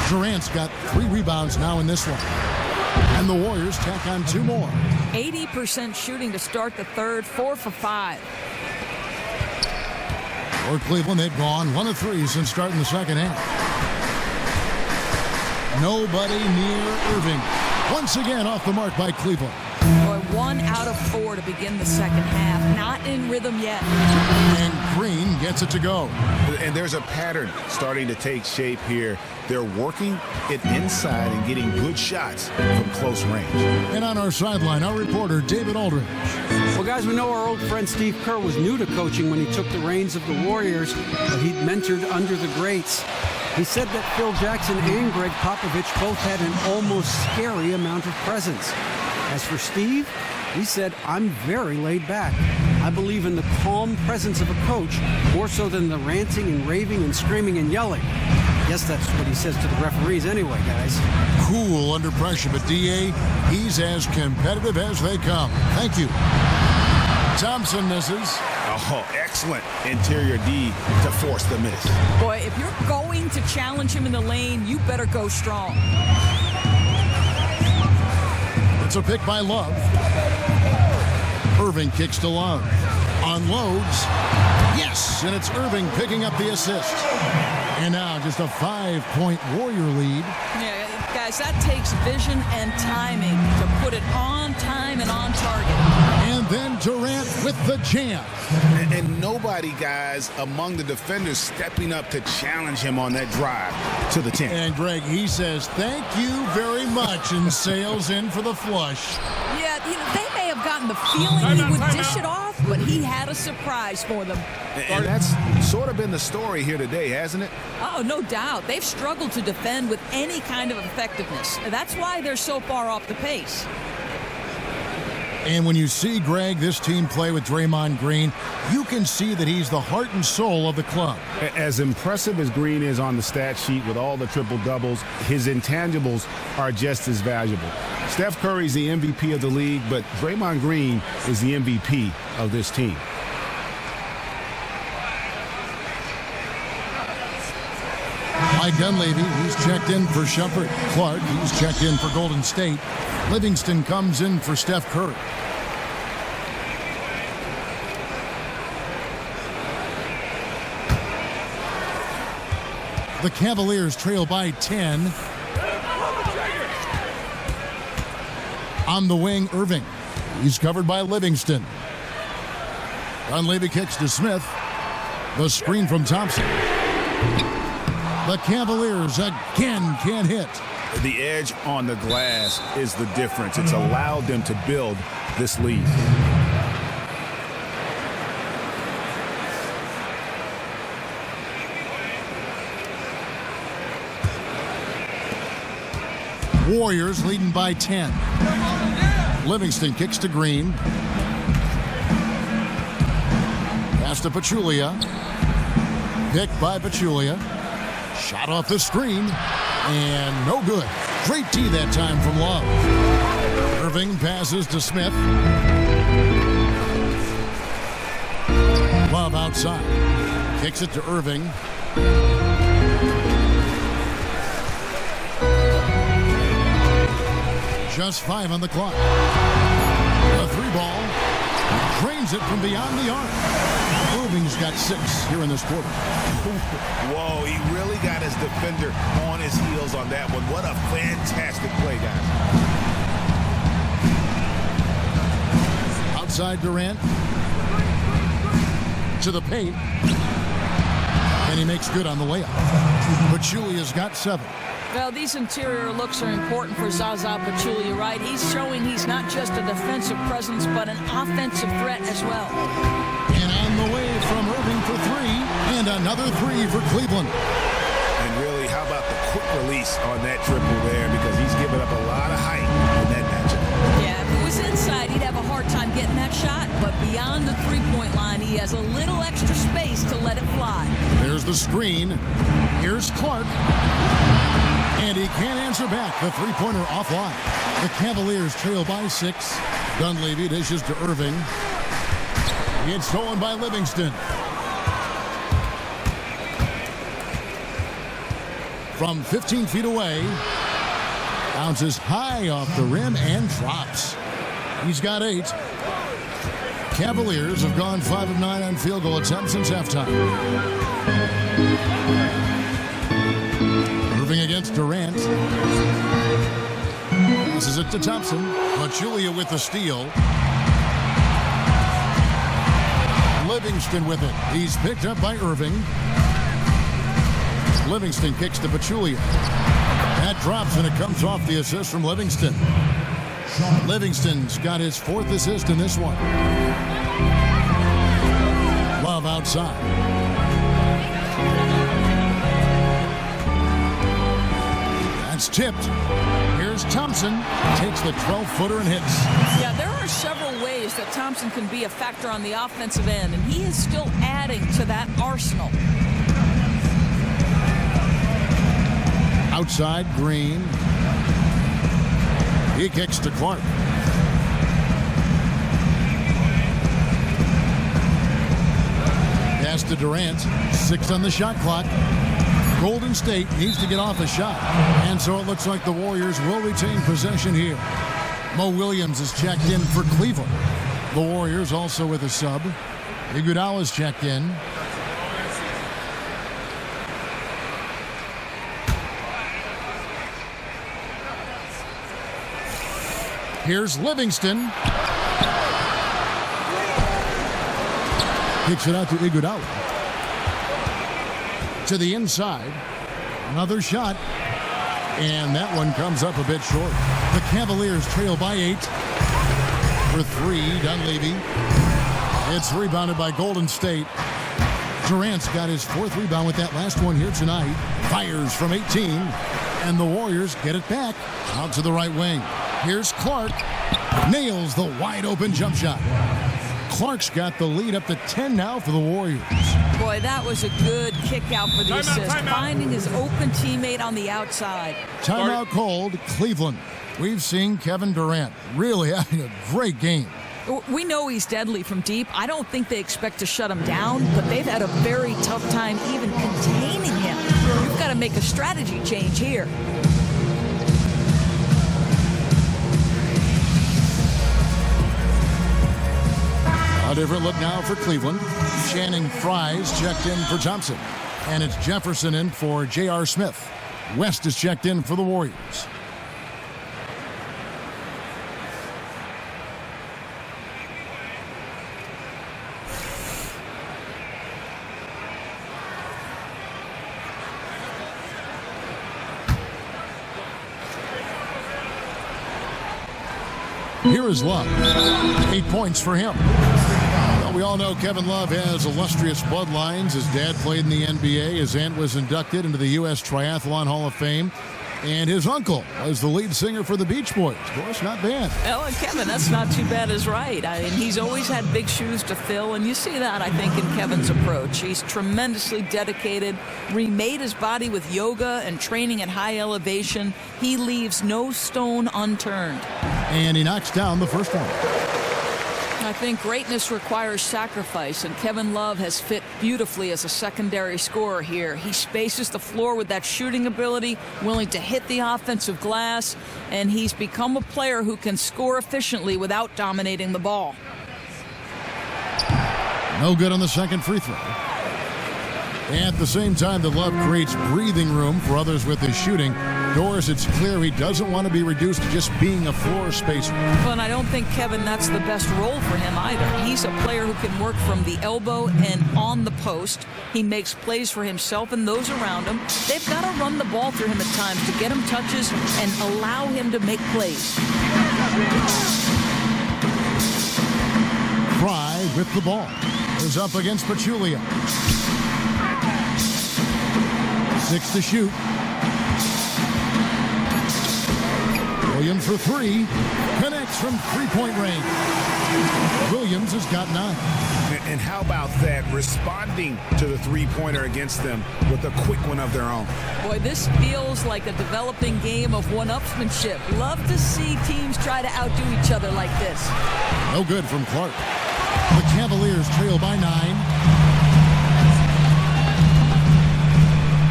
Durant's got 3 rebounds now in this one. And the Warriors tack on 2 more. 80% shooting to start the third, 4 for 5. For Cleveland, they've gone 1 of 3 since starting the second half. Nobody near Irving. Once again off the mark by Cleveland. Boy, 1 out of 4 to begin the second half. Not in rhythm yet. And Green gets it to go. And there's a pattern starting to take shape here. They're working it inside and getting good shots from close range. And on our sideline, our reporter, David Aldridge. Well, guys, we know our old friend Steve Kerr was new to coaching when he took the reins of the Warriors, but he'd mentored under the greats. He said that Phil Jackson and Greg Popovich both had an almost scary amount of presence. As for Steve, he said, I'm very laid back. I believe in the calm presence of a coach more so than the ranting and raving and screaming and yelling. Guess that's what he says to the referees anyway, guys. Cool under pressure, but D.A., he's as competitive as they come. Thank you. Thompson misses. Oh, excellent interior D to force the miss. Boy, if you're going to challenge him in the lane, you better go strong. It's a pick by Love. Irving kicks to Love. Unloads. Yes, and it's Irving picking up the assist. And now just a 5-point Warrior lead. Yeah, guys, that takes vision and timing to put it on time and on target. And then Durant with the jam. And nobody, guys, among the defenders stepping up to challenge him on that drive to the 10. And Greg, he says, thank you very much, and sails in for the flush. Yeah, they may have gotten the feeling he would dish it off, but he had a surprise for them. And that's sort of been the story here today, hasn't it? Oh, no doubt. They've struggled to defend with any kind of effectiveness. That's why they're so far off the pace. And when you see, Greg, this team play with Draymond Green, you can see that he's the heart and soul of the club. As impressive as Green is on the stat sheet with all the triple-doubles, his intangibles are just as valuable. Steph Curry's the MVP of the league, but Draymond Green is the MVP of this team. Mike Dunleavy, he's checked in for Shumpert. Clark, he's checked in for Golden State. Livingston comes in for Steph Curry. The Cavaliers trail by 10. On the wing, Irving. He's covered by Livingston. Dunleavy kicks to Smith. The screen from Thompson. The Cavaliers again can't hit. The edge on the glass is the difference. It's allowed them to build this lead. Warriors leading by 10. Livingston kicks to Green. Pass to Pachulia. Picked by Pachulia. Shot off the screen. And no good. Great tee that time from Love. Irving passes to Smith. Love outside. Kicks it to Irving. Just 5 on the clock. A 3-ball. Drains it from beyond the arc. Irving's got 6 here in this quarter. Whoa, he really got his defender on his heels on that one. What a fantastic play, guys. Outside Durant. To the paint. And he makes good on the layup. Pachulia's got 7. Well, these interior looks are important for Zaza Pachulia, right? He's showing he's not just a defensive presence, but an offensive threat as well. And on the way from Irving for 3, and another 3 for Cleveland. And really, how about the quick release on that triple there? Because he's given up a lot of height in that matchup. Yeah, if it was inside, he'd have a hard time getting that shot. But beyond the three-point line, he has a little extra space to let it fly. There's the screen. Here's Clark. And he can't answer back. The three-pointer offline. The Cavaliers trail by 6. Dunleavy dishes to Irving. It's stolen by Livingston. From 15 feet away. Bounces high off the rim and drops. He's got 8. Cavaliers have gone 5 of 9 on field goal attempts since halftime. Irving against Durant. Passes it to Thompson. Pachulia with the steal. Livingston with it. He's picked up by Irving. Livingston kicks to Pachulia. That drops and it comes off the assist from Livingston. Livingston's got his 4th assist in this one. Love outside. That's tipped. Here's Thompson. Takes the 12-footer and hits. Yeah, there are several ways that Thompson can be a factor on the offensive end, and he is still adding to that arsenal. Outside, Green. He kicks to Clark. Pass to Durant. 6 on the shot clock. Golden State needs to get off a shot. And so it looks like the Warriors will retain possession here. Mo Williams is checked in for Cleveland. The Warriors also with a sub. Iguodala's checked in. Here's Livingston. Kicks it out to Iguodala. To the inside. Another shot. And that one comes up a bit short. The Cavaliers trail by 8. For 3, Dunleavy. It's rebounded by Golden State. Durant's got his 4th rebound with that last one here tonight. Fires from 18. And the Warriors get it back. Out to the right wing. Here's Clark. Nails the wide open jump shot. Clark's got the lead up to 10 now for the Warriors. Boy, that was a good kick out for the assist. Finding his open teammate on the outside. Timeout called. Cleveland. We've seen Kevin Durant really having a great game. We know he's deadly from deep. I don't think they expect to shut him down, but they've had a very tough time even containing him. We've got to make a strategy change here. A different look now for Cleveland. Channing Frye's checked in for Thompson. And it's Jefferson in for J.R. Smith. West is checked in for the Warriors. Here is Love. 8 points for him. Well, we all know Kevin Love has illustrious bloodlines. His dad played in the NBA. His aunt was inducted into the U.S. Triathlon Hall of Fame. And his uncle was the lead singer for the Beach Boys. Of course, not bad. Well, and Kevin, that's not too bad is right. I mean, he's always had big shoes to fill, and you see that, I think, in Kevin's approach. He's tremendously dedicated, remade his body with yoga and training at high elevation. He leaves no stone unturned. And he knocks down the first one. I think greatness requires sacrifice, and Kevin Love has fit beautifully as a secondary scorer here. He spaces the floor with that shooting ability, willing to hit the offensive glass, and he's become a player who can score efficiently without dominating the ball. No good on the second free throw. At the same time that Love creates breathing room for others with his shooting, Doris, it's clear he doesn't want to be reduced to just being a floor spacer. Well, and I don't think, Kevin, that's the best role for him either. He's a player who can work from the elbow and on the post. He makes plays for himself and those around him. They've got to run the ball through him at times to get him touches and allow him to make plays. Fry with the ball. Is up against Pachulia. 6 to shoot. Williams for 3. Connects from three-point range. Williams has got 9. And how about that, responding to the three-pointer against them with a quick one of their own. Boy, this feels like a developing game of one-upsmanship. Love to see teams try to outdo each other like this. No good from Clark. The Cavaliers trail by 9.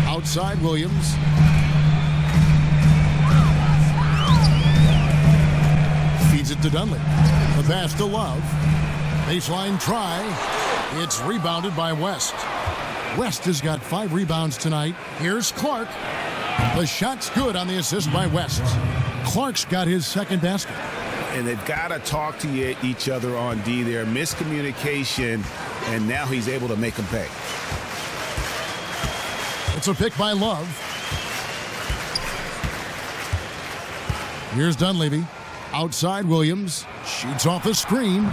Outside Williams. Feeds it to Dunley. The pass to Love. Baseline try. It's rebounded by West. West has got 5 rebounds tonight. Here's Clark. The shot's good on the assist by West. Clark's got his second basket. And they've got to talk to each other on D there. Miscommunication, and now he's able to make them pay. It's a pick by Love. Here's Dunleavy. Outside Williams. Shoots off the screen.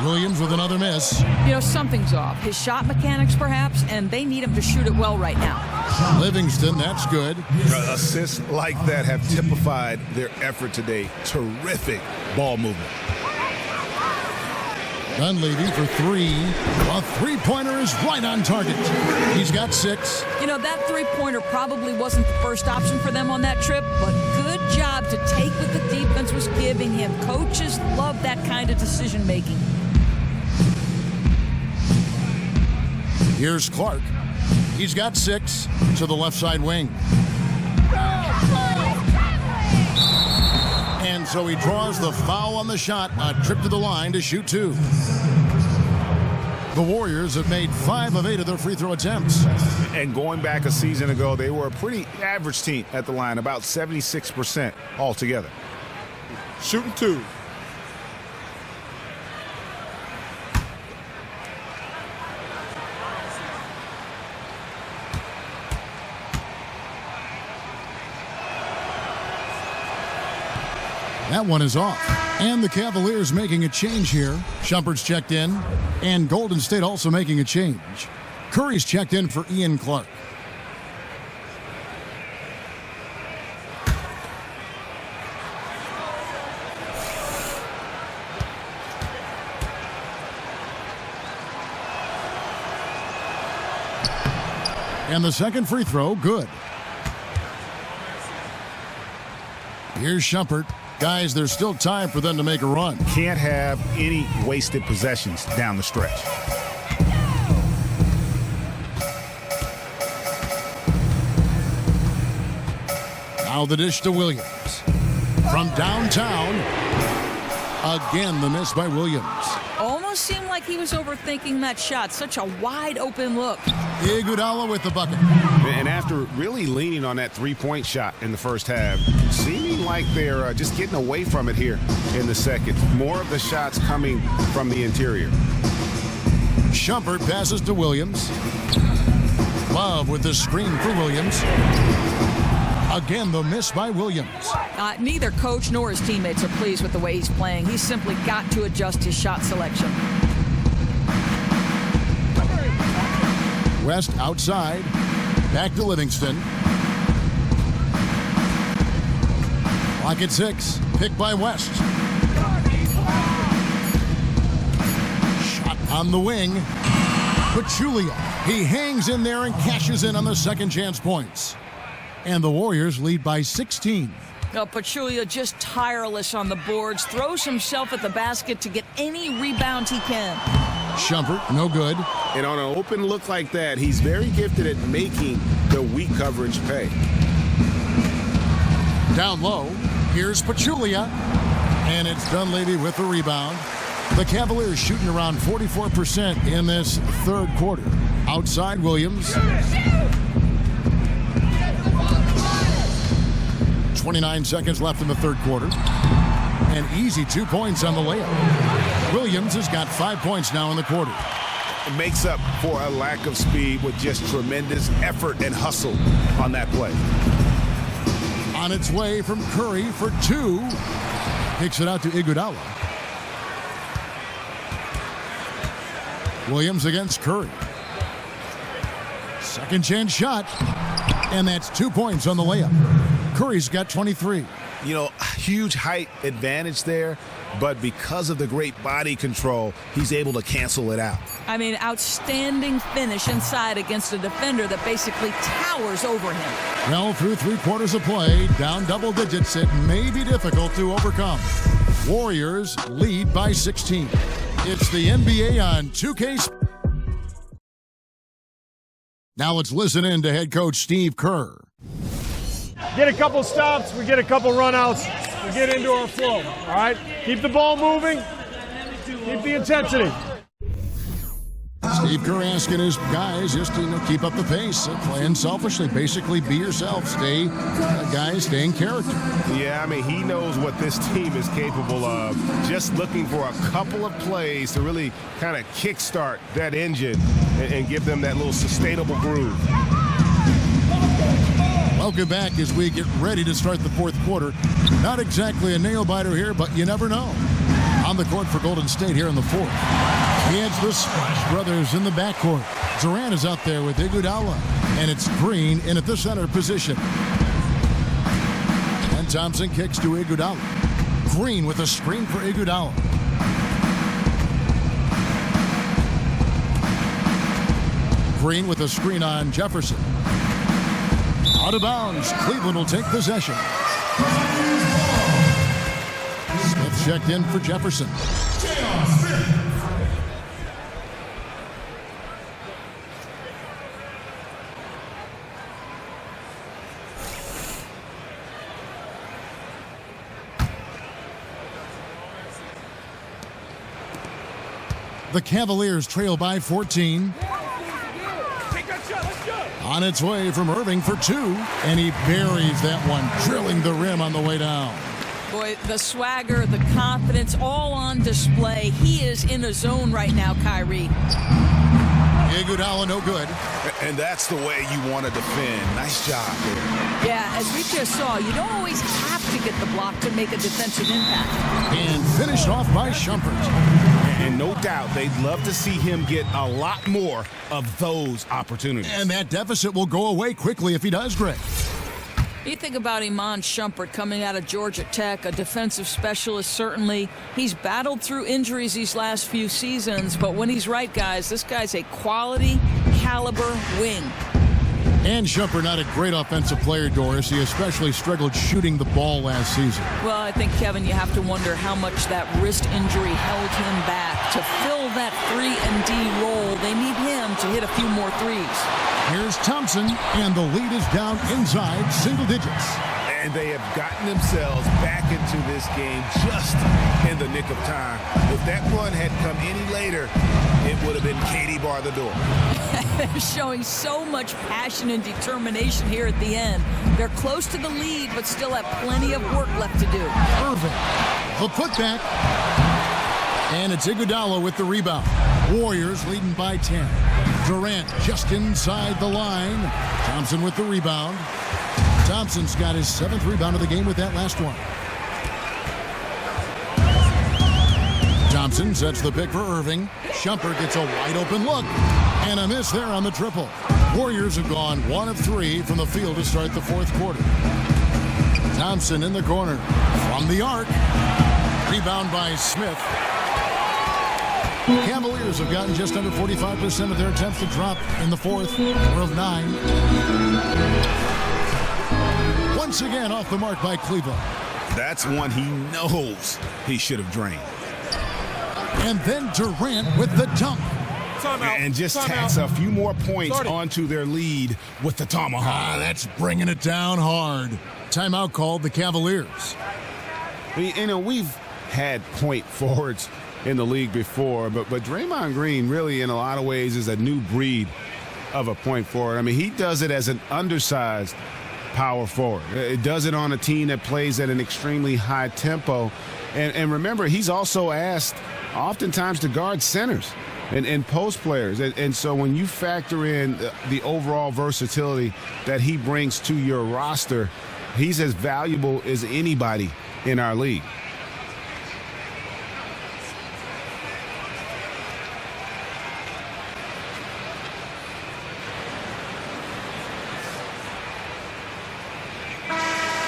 Williams with another miss. You know, something's off. His shot mechanics, perhaps, and they need him to shoot it well right now. Livingston, that's good. Assists like that have typified their effort today. Terrific ball movement. Dunleavy for 3. A three-pointer is right on target. He's got 6. You know, that three-pointer probably wasn't the first option for them on that trip, but good job to take what the defense was giving him. Coaches love that kind of decision-making. Here's Clark. He's got 6 to the left side wing. And so he draws the foul on the shot. A trip to the line to shoot 2. The Warriors have made 5 of 8 of their free throw attempts. And going back a season ago, they were a pretty average team at the line, about 76% altogether. Shooting 2. That one is off. And the Cavaliers making a change here. Shumpert's checked in. And Golden State also making a change. Curry's checked in for Ian Clark. And the second free throw, good. Here's Shumpert. Guys, there's still time for them to make a run. Can't have any wasted possessions down the stretch. Now the dish to Williams. From downtown. Again, the miss by Williams. Almost seemed like he was overthinking that shot. Such a wide open look. Iguodala with the bucket. And after really leaning on that three-point shot in the first half, seeming like they're just getting away from it here in the second. More of the shots coming from the interior. Shumpert passes to Williams. Love with the screen for Williams. Again, the miss by Williams. Neither coach nor his teammates are pleased with the way he's playing. He's simply got to adjust his shot selection. West outside. Back to Livingston. Clock at 6. Pick by West. Shot on the wing. Pachulia. He hangs in there and cashes in on the second chance points. And the Warriors lead by 16. Pachulia just tireless on the boards, throws himself at the basket to get any rebound he can. Shumpert, no good. And on an open look like that, he's very gifted at making the weak coverage pay. Down low, here's Pachulia. And it's Dunleavy with the rebound. The Cavaliers shooting around 44% in this third quarter. Outside Williams. 29 seconds left in the third quarter. An easy 2 points on the layup. Williams has got 5 points now in the quarter. It makes up for a lack of speed with just tremendous effort and hustle on that play. On its way from Curry for 2. Kicks it out to Iguodala. Williams against Curry. Second chance shot. And that's 2 points on the layup. Curry's got 23. You know, huge height advantage there, but because of the great body control, he's able to cancel it out. I mean, outstanding finish inside against a defender that basically towers over him. Well, through 3 quarters of play, down double digits, it may be difficult to overcome. Warriors lead by 16. It's the NBA on 2K. Now let's listen in to head coach Steve Kerr. Get a couple stops, we get a couple runouts, we get into our flow, all right? Keep the ball moving, keep the intensity. Steve Kerr asking his guys just to keep up the pace, playing selfishly, basically be yourself, stay in character. Yeah, I mean, he knows what this team is capable of. Just looking for a couple of plays to really kind of kickstart that engine and give them that little sustainable groove. Welcome back as we get ready to start the fourth quarter. Not exactly a nail-biter here, but you never know. On the court for Golden State here in the fourth. It's the Splash Brothers in the backcourt. Durant is out there with Iguodala, and it's Green in at the center position. And Thompson kicks to Iguodala. Green with a screen for Iguodala. Green with a screen on Jefferson. Out of bounds. Cleveland will take possession. Smith checked in for Jefferson. The Cavaliers trail by 14. On its way from Irving for 2, and he buries that one, drilling the rim on the way down. Boy, the swagger, the confidence, all on display. He is in a zone right now, Kyrie. Iguodala, no good. And that's the way you want to defend. Nice job there. Yeah, as we just saw, you don't always have to get the block to make a defensive impact. And finished off by Shumpert. And no doubt they'd love to see him get a lot more of those opportunities. And that deficit will go away quickly if he does, Greg. You think about Iman Shumpert coming out of Georgia Tech, a defensive specialist, certainly. He's battled through injuries these last few seasons, but when he's right, guys, this guy's a quality caliber wing. And Shumpert, not a great offensive player, Doris. He especially struggled shooting the ball last season. Well, I think, Kevin, you have to wonder how much that wrist injury held him back. To fill that 3-and-D role, they need him to hit a few more threes. Here's Thompson, and the lead is down inside single digits. And they have gotten themselves back into this game just in the nick of time. If that run had come any later, it would have been Katie bar the door. They're showing so much passion and determination here at the end. They're close to the lead, but still have plenty of work left to do. Irving, the putback. And it's Iguodala with the rebound. Warriors leading by 10. Durant just inside the line. Thompson with the rebound. Thompson's got his 7th rebound of the game with that last one. Thompson sets the pick for Irving. Shumpert gets a wide open look. And a miss there on the triple. Warriors have gone 1 of 3 from the field to start the fourth quarter. Thompson in the corner. From the arc. Rebound by Smith. Cavaliers have gotten just under 45% of their attempts to drop in the fourth. 4 of 9. Once again off the mark by Cleveland. That's one he knows he should have drained. And then Durant with the dunk. And just tacks a few more points onto their lead with the tomahawk. That's bringing it down hard. Timeout called the Cavaliers. You know, we've had point forwards in the league before, but Draymond Green really in a lot of ways is a new breed of a point forward. I mean, he does it as an undersized power forward. It does it on a team that plays at an extremely high tempo. And remember, he's also asked oftentimes to guard centers and post players. And so when you factor in the overall versatility that he brings to your roster, he's as valuable as anybody in our league.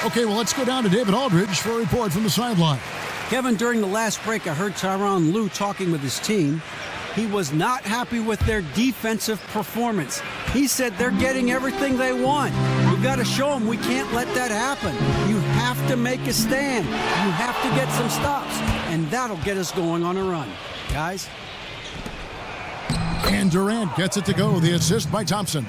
Okay, well, let's go down to David Aldridge for a report from the sideline. Kevin, during the last break, I heard Tyronn Lue talking with his team. He was not happy with their defensive performance. He said they're getting everything they want. We've got to show them we can't let that happen. You have to make a stand. You have to get some stops, and that'll get us going on a run. Guys? And Durant gets it to go. The assist by Thompson.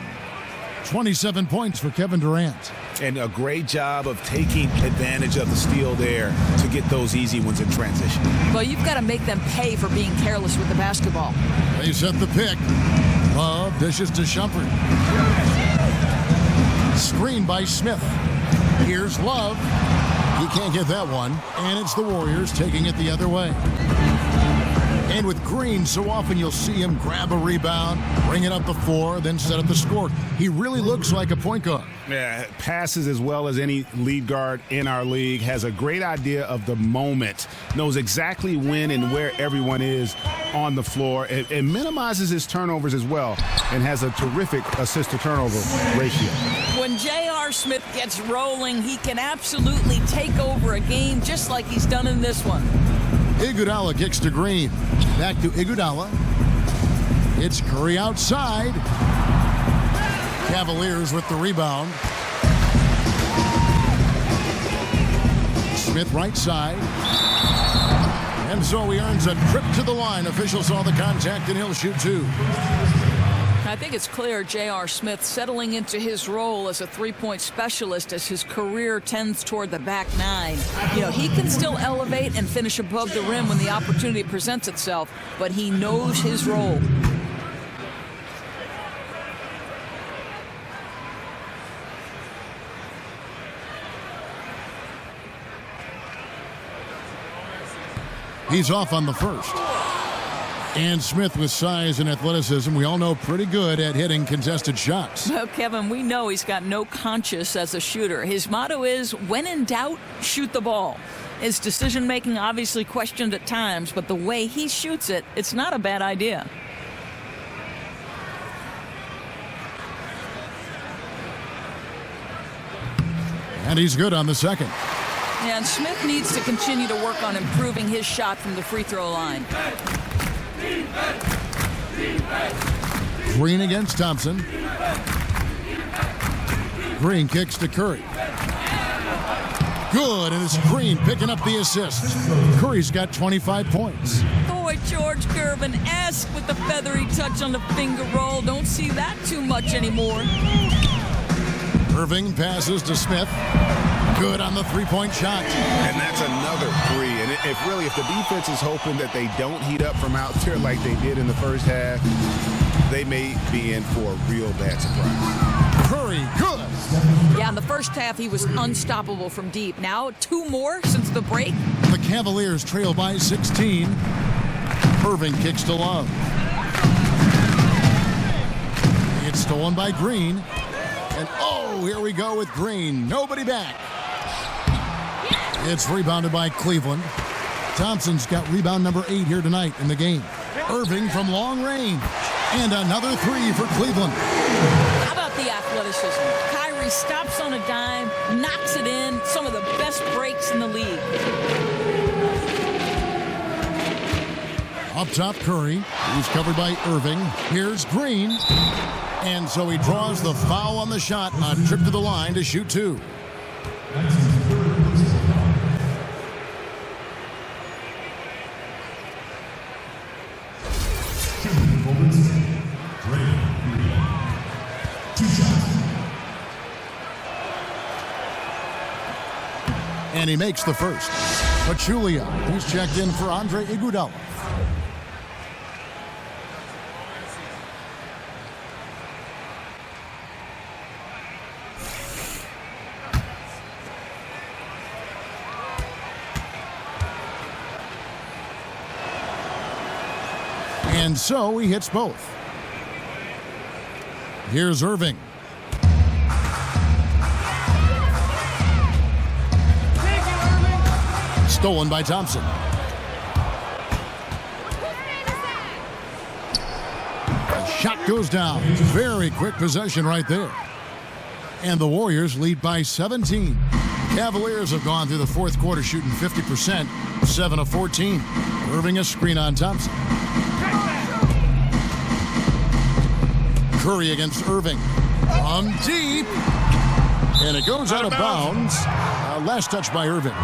27 points for Kevin Durant. And a great job of taking advantage of the steal there to get those easy ones in transition. Well, you've got to make them pay for being careless with the basketball. They set the pick. Love dishes to Shumpert. Screen by Smith. Here's Love. He can't get that one. And it's the Warriors taking it the other way. And with Green, so often you'll see him grab a rebound, bring it up the floor, then set up the score. He really looks like a point guard. Yeah, passes as well as any lead guard in our league, has a great idea of the moment, knows exactly when and where everyone is on the floor, and minimizes his turnovers as well, and has a terrific assist-to-turnover ratio. When J.R. Smith gets rolling, he can absolutely take over a game just like he's done in this one. Iguodala kicks to Green. Back to Iguodala. It's Curry outside. Cavaliers with the rebound. Smith right side. And so he earns a trip to the line. Officials saw the contact and he'll shoot two. I think it's clear J.R. Smith settling into his role as a three-point specialist as his career tends toward the back nine. You know, he can still elevate and finish above the rim when the opportunity presents itself, but he knows his role. He's off on the first. And Smith with size and athleticism, we all know pretty good at hitting contested shots. Well, Kevin, we know he's got no conscience as a shooter. His motto is, when in doubt, shoot the ball. His decision-making obviously questioned at times, but the way he shoots it, it's not a bad idea. And he's good on the second. And Smith needs to continue to work on improving his shot from the free throw line. Green against Thompson. Green kicks to Curry. Good, and it's Green picking up the assist. Curry's got 25 points. Boy, George Gervin-esque with the feathery touch on the finger roll. Don't see that too much anymore. Irving passes to Smith. Good on the three-point shot. And that's another three. And if the defense is hoping that they don't heat up from out there like they did in the first half, they may be in for a real bad surprise. Curry, good. Yeah, in the first half, he was unstoppable from deep. Now, two more since the break. The Cavaliers trail by 16. Irving kicks to Love. It's stolen by Green. And oh, here we go with Green. Nobody back. It's rebounded by Cleveland. Thompson's got rebound number 8 here tonight in the game. Irving from long range. And another three for Cleveland. How about the athleticism? Kyrie Curry stops on a dime, knocks it in. Some of the best breaks in the league. Up top, Curry. He's covered by Irving. Here's Green. And so he draws the foul on the shot. A trip to the line to shoot two. And he makes the first. Pachulia, he's checked in for Andre Iguodala. And so he hits both. Here's Irving. Stolen by Thompson. The shot goes down. Very quick possession right there. And the Warriors lead by 17. Cavaliers have gone through the fourth quarter shooting 50%, 7 of 14. Irving a screen on Thompson. Curry against Irving. From deep. And it goes out of bounds. Last touch by Irving.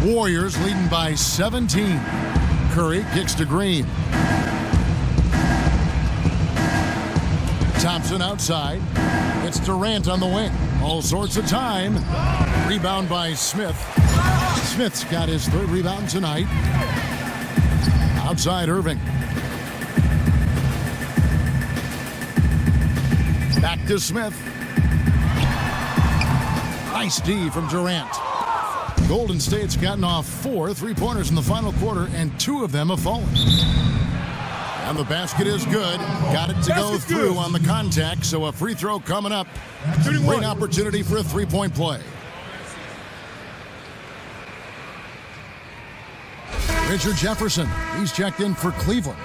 Warriors leading by 17. Curry kicks to Green. Thompson outside. It's Durant on the wing. All sorts of time. Rebound by Smith. Smith's got his third rebound tonight. Outside Irving. Back to Smith. Nice D from Durant. Golden State's gotten off 4 3-pointers in the final quarter, and 2 of them have fallen. And the basket is good. Got it to go through on the contact, so a free throw coming up. Great opportunity for a 3-point play. Richard Jefferson, he's checked in for Cleveland.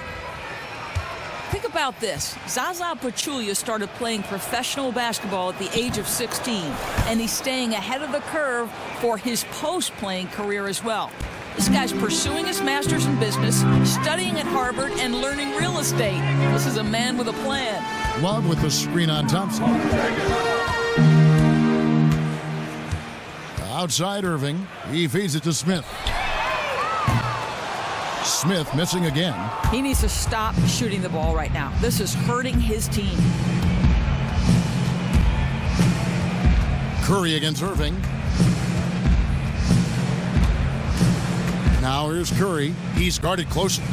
Think about this. Zaza Pachulia started playing professional basketball at the age of 16, and he's staying ahead of the curve for his post-playing career as well. This guy's pursuing his master's in business, studying at Harvard, and learning real estate. This is a man with a plan. Love with the screen on Thompson. Outside Irving, he feeds it to Smith. Smith missing again. He needs to stop shooting the ball right now. This is hurting his team. Curry against Irving. Now here's Curry. He's guarded closely.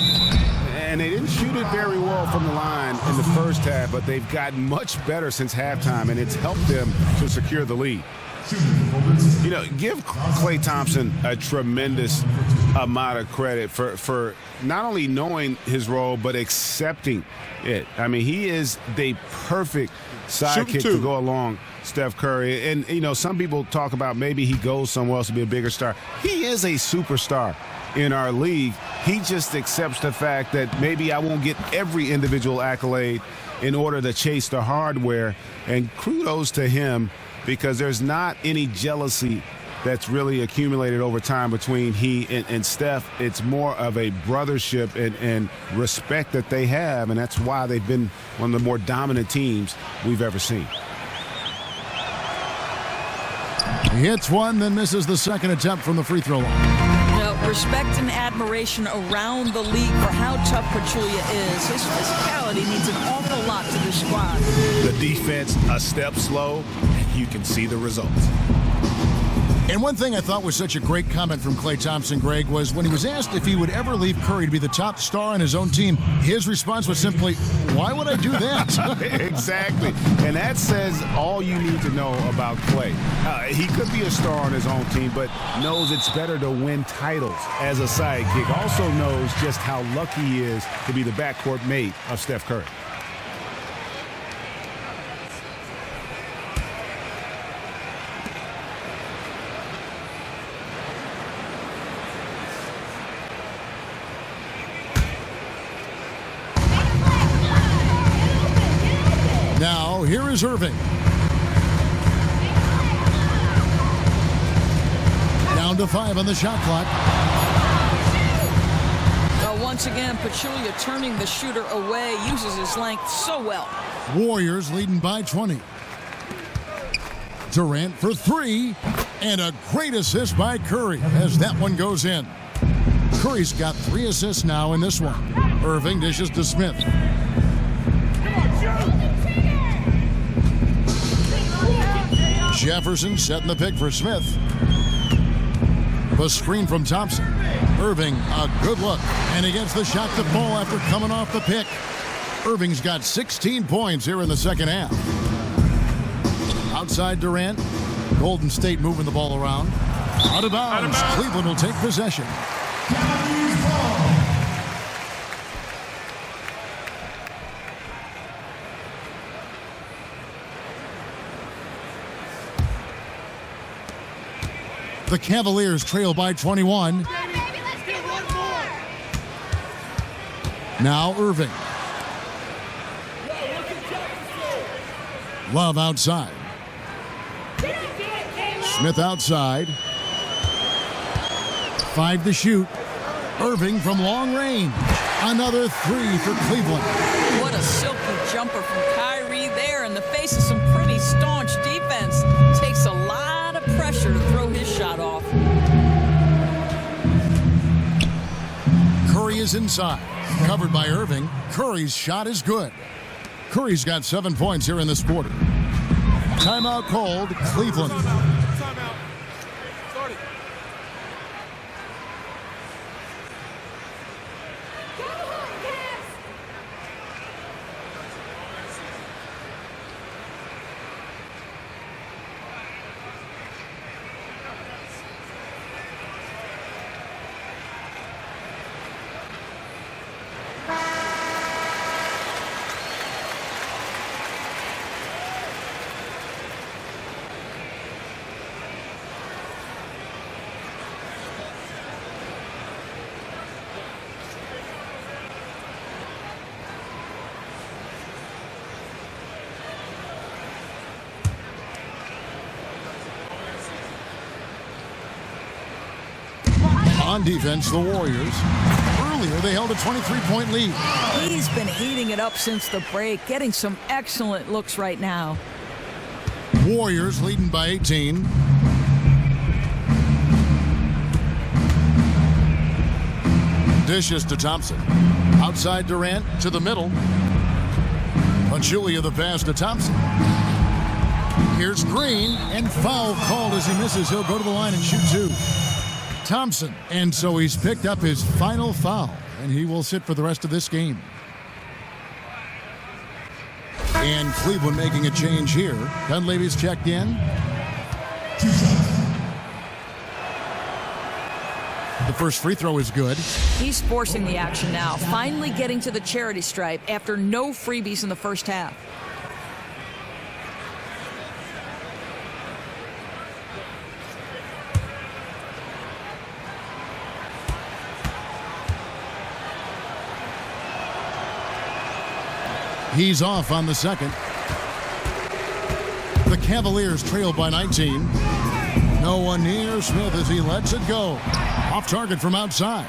And they didn't shoot it very well from the line in the first half, but they've gotten much better since halftime, and it's helped them to secure the lead. You know, give Klay Thompson a tremendous amount of credit for not only knowing his role, but accepting it. I mean, he is the perfect sidekick to go along Steph Curry. And, you know, some people talk about maybe he goes somewhere else to be a bigger star. He is a superstar in our league. He just accepts the fact that maybe I won't get every individual accolade in order to chase the hardware. And kudos to him, because there's not any jealousy that's really accumulated over time between he and Steph. It's more of a brothership and respect that they have, and that's why they've been one of the more dominant teams we've ever seen. He hits one, then misses the second attempt from the free throw line. You know, respect and admiration around the league for how tough Pachulia is. His physicality means an awful lot to this squad. The defense a step slow, and you can see the results. And one thing I thought was such a great comment from Klay Thompson, Greg, was when he was asked if he would ever leave Curry to be the top star on his own team, his response was simply, why would I do that? Exactly. And that says all you need to know about Klay. He could be a star on his own team, but knows it's better to win titles as a sidekick. Also knows just how lucky he is to be the backcourt mate of Steph Curry. here is Irving. Down to 5 on the shot clock. Well, once again, Pachulia turning the shooter away, uses his length so well. Warriors leading by 20. Durant for 3, and a great assist by Curry as that one goes in. Curry's got 3 assists now in this one. Irving dishes to Smith. Jefferson setting the pick for Smith. The screen from Thompson. Irving, a good look, and he gets the shot to fall after coming off the pick. Irving's got 16 points here in the second half. Outside Durant. Golden State moving the ball around. Out of bounds. Cleveland will take possession. The Cavaliers trail by 21. Now Irving. Love outside. Smith outside. 5 to shoot. Irving from long range. Another 3 for Cleveland. What a silky jumper from Kyrie there in the face of some pretty staunch defense. Takes a lot of pressure to throw his shot off. Curry is inside. Covered by Irving. Curry's shot is good. Curry's got 7 points here in this quarter. Timeout called, Cleveland. On defense, the Warriors. Earlier, they held a 23-point lead. He's been heating it up since the break, getting some excellent looks right now. Warriors leading by 18. Dishes to Thompson. Outside Durant to the middle. Pachulia the pass to Thompson. Here's Green, and foul called as he misses. He'll go to the line and shoot 2. Thompson, and so he's picked up his final foul, and he will sit for the rest of this game. And Cleveland making a change here. Dunleavy's checked in. The first free throw is good. He's forcing the action now, finally getting to the charity stripe after no freebies in the first half. He's off on the second. The Cavaliers trail by 19. No one near Smith as he lets it go. Off target from outside.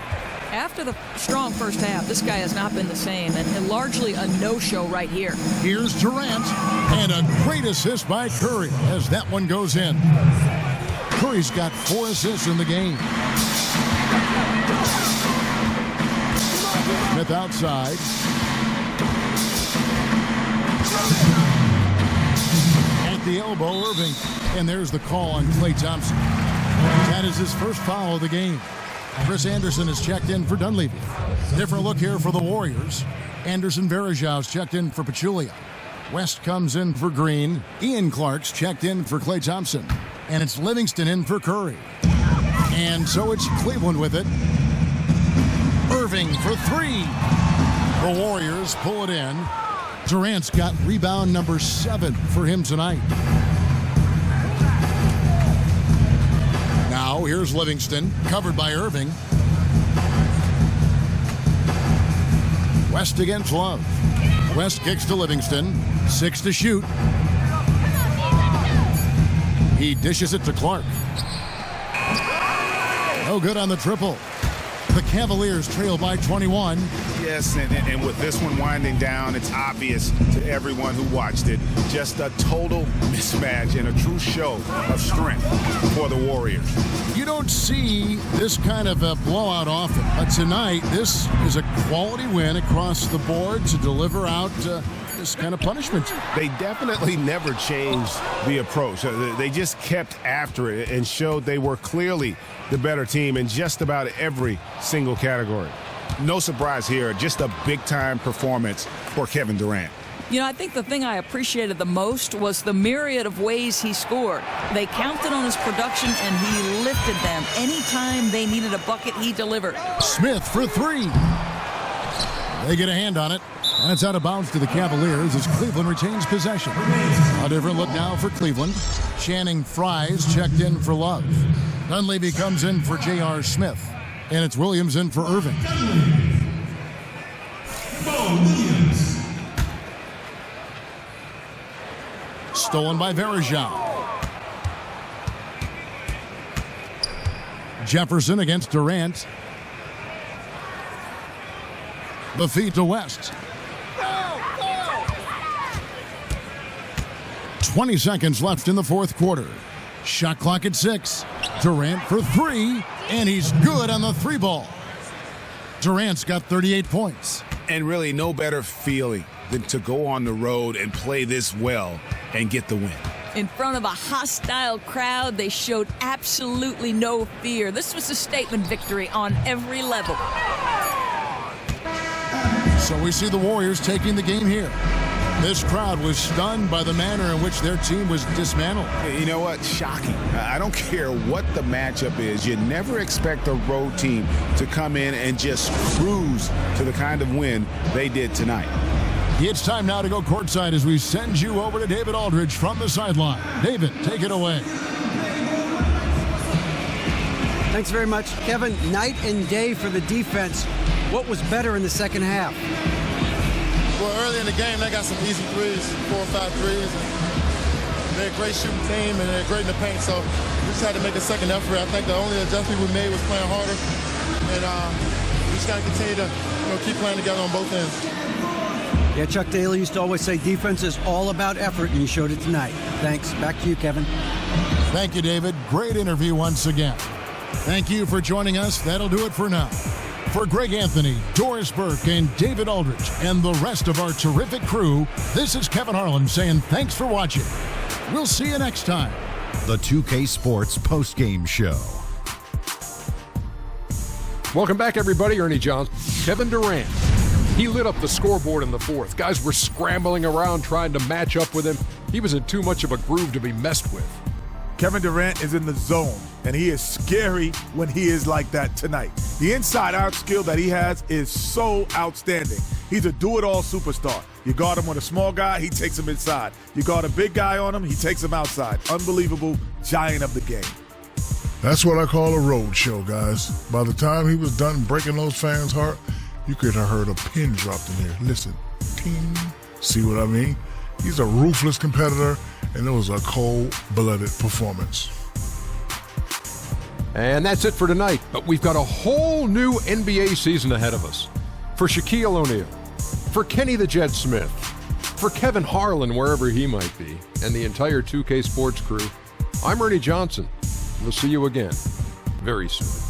After the strong first half, this guy has not been the same, and largely a no-show right here. Here's Durant, and a great assist by Curry as that one goes in. Curry's got 4 assists in the game. Smith outside. At the elbow, Irving. And there's the call on Klay Thompson. That is his first foul of the game. Chris Anderson is checked in for Dunleavy. Different look here for the Warriors. Anderson Varejau's checked in for Pachulia. West comes in for Green. Ian Clark's checked in for Klay Thompson. And it's Livingston in for Curry. And so it's Cleveland with it. Irving for 3. The Warriors pull it in. Durant's got rebound number 7 for him tonight. Now here's Livingston, covered by Irving. West against Love. West kicks to Livingston. 6 to shoot. He dishes it to Clark. No good on the triple. The Cavaliers trail by 21. Yes, and with this one winding down, it's obvious to everyone who watched it. Just a total mismatch and a true show of strength for the Warriors. You don't see this kind of a blowout often, but tonight this is a quality win across the board to deliver out this kind of punishment. They definitely never changed the approach. They just kept after it and showed they were clearly the better team in just about every single category. No surprise here, just a big-time performance for Kevin Durant. You know, I think the thing I appreciated the most was the myriad of ways he scored. They counted on his production, and he lifted them. Anytime they needed a bucket, he delivered. Smith for 3. They get a hand on it, and it's out of bounds to the Cavaliers as Cleveland retains possession. A different look now for Cleveland. Channing Frye's checked in for Love. Dunleavy comes in for J.R. Smith, and it's Williams in for Irving. Stolen by Varejao. Jefferson against Durant. The feed to West. 20 seconds left in the fourth quarter. Shot clock at 6. Durant for 3, and he's good on the 3 ball. Durant's got 38 points. And really no better feeling than to go on the road and play this well and get the win. In front of a hostile crowd, they showed absolutely no fear. This was a statement victory on every level. So we see the Warriors taking the game here. This crowd was stunned by the manner in which their team was dismantled. You know what? Shocking. I don't care what the matchup is. You never expect a road team to come in and just cruise to the kind of win they did tonight. It's time now to go courtside as we send you over to David Aldridge from the sideline. David, take it away. Thanks very much, Kevin. Night and day for the defense. What was better in the second half? Well, early in the game, they got some easy threes, 4 or 5 threes. And they're a great shooting team, and they're great in the paint. So we just had to make a second effort. I think the only adjustment we made was playing harder. And we just got to continue to keep playing together on both ends. Yeah, Chuck Daly used to always say defense is all about effort, and you showed it tonight. Thanks. Back to you, Kevin. Thank you, David. Great interview once again. Thank you for joining us. That'll do it for now. For Greg Anthony, Doris Burke, and David Aldridge, and the rest of our terrific crew, this is Kevin Harlan saying thanks for watching. We'll see you next time. The 2K Sports Postgame Show. Welcome back, everybody. Ernie Johnson. Kevin Durant. He lit up the scoreboard in the fourth. Guys were scrambling around trying to match up with him. He was in too much of a groove to be messed with. Kevin Durant is in the zone, and he is scary when he is like that tonight. The inside-out skill that he has is so outstanding. He's a do-it-all superstar. You guard him with a small guy, he takes him inside. You guard a big guy on him, he takes him outside. Unbelievable giant of the game. That's what I call a road show, guys. By the time he was done breaking those fans' heart, you could have heard a pin dropped in there. Listen, ting. See what I mean? He's a ruthless competitor, and it was a cold-blooded performance. And that's it for tonight, but we've got a whole new NBA season ahead of us. For Shaquille O'Neal, for Kenny the Jet Smith, for Kevin Harlan, wherever he might be, and the entire 2K Sports crew, I'm Ernie Johnson. We'll see you again very soon.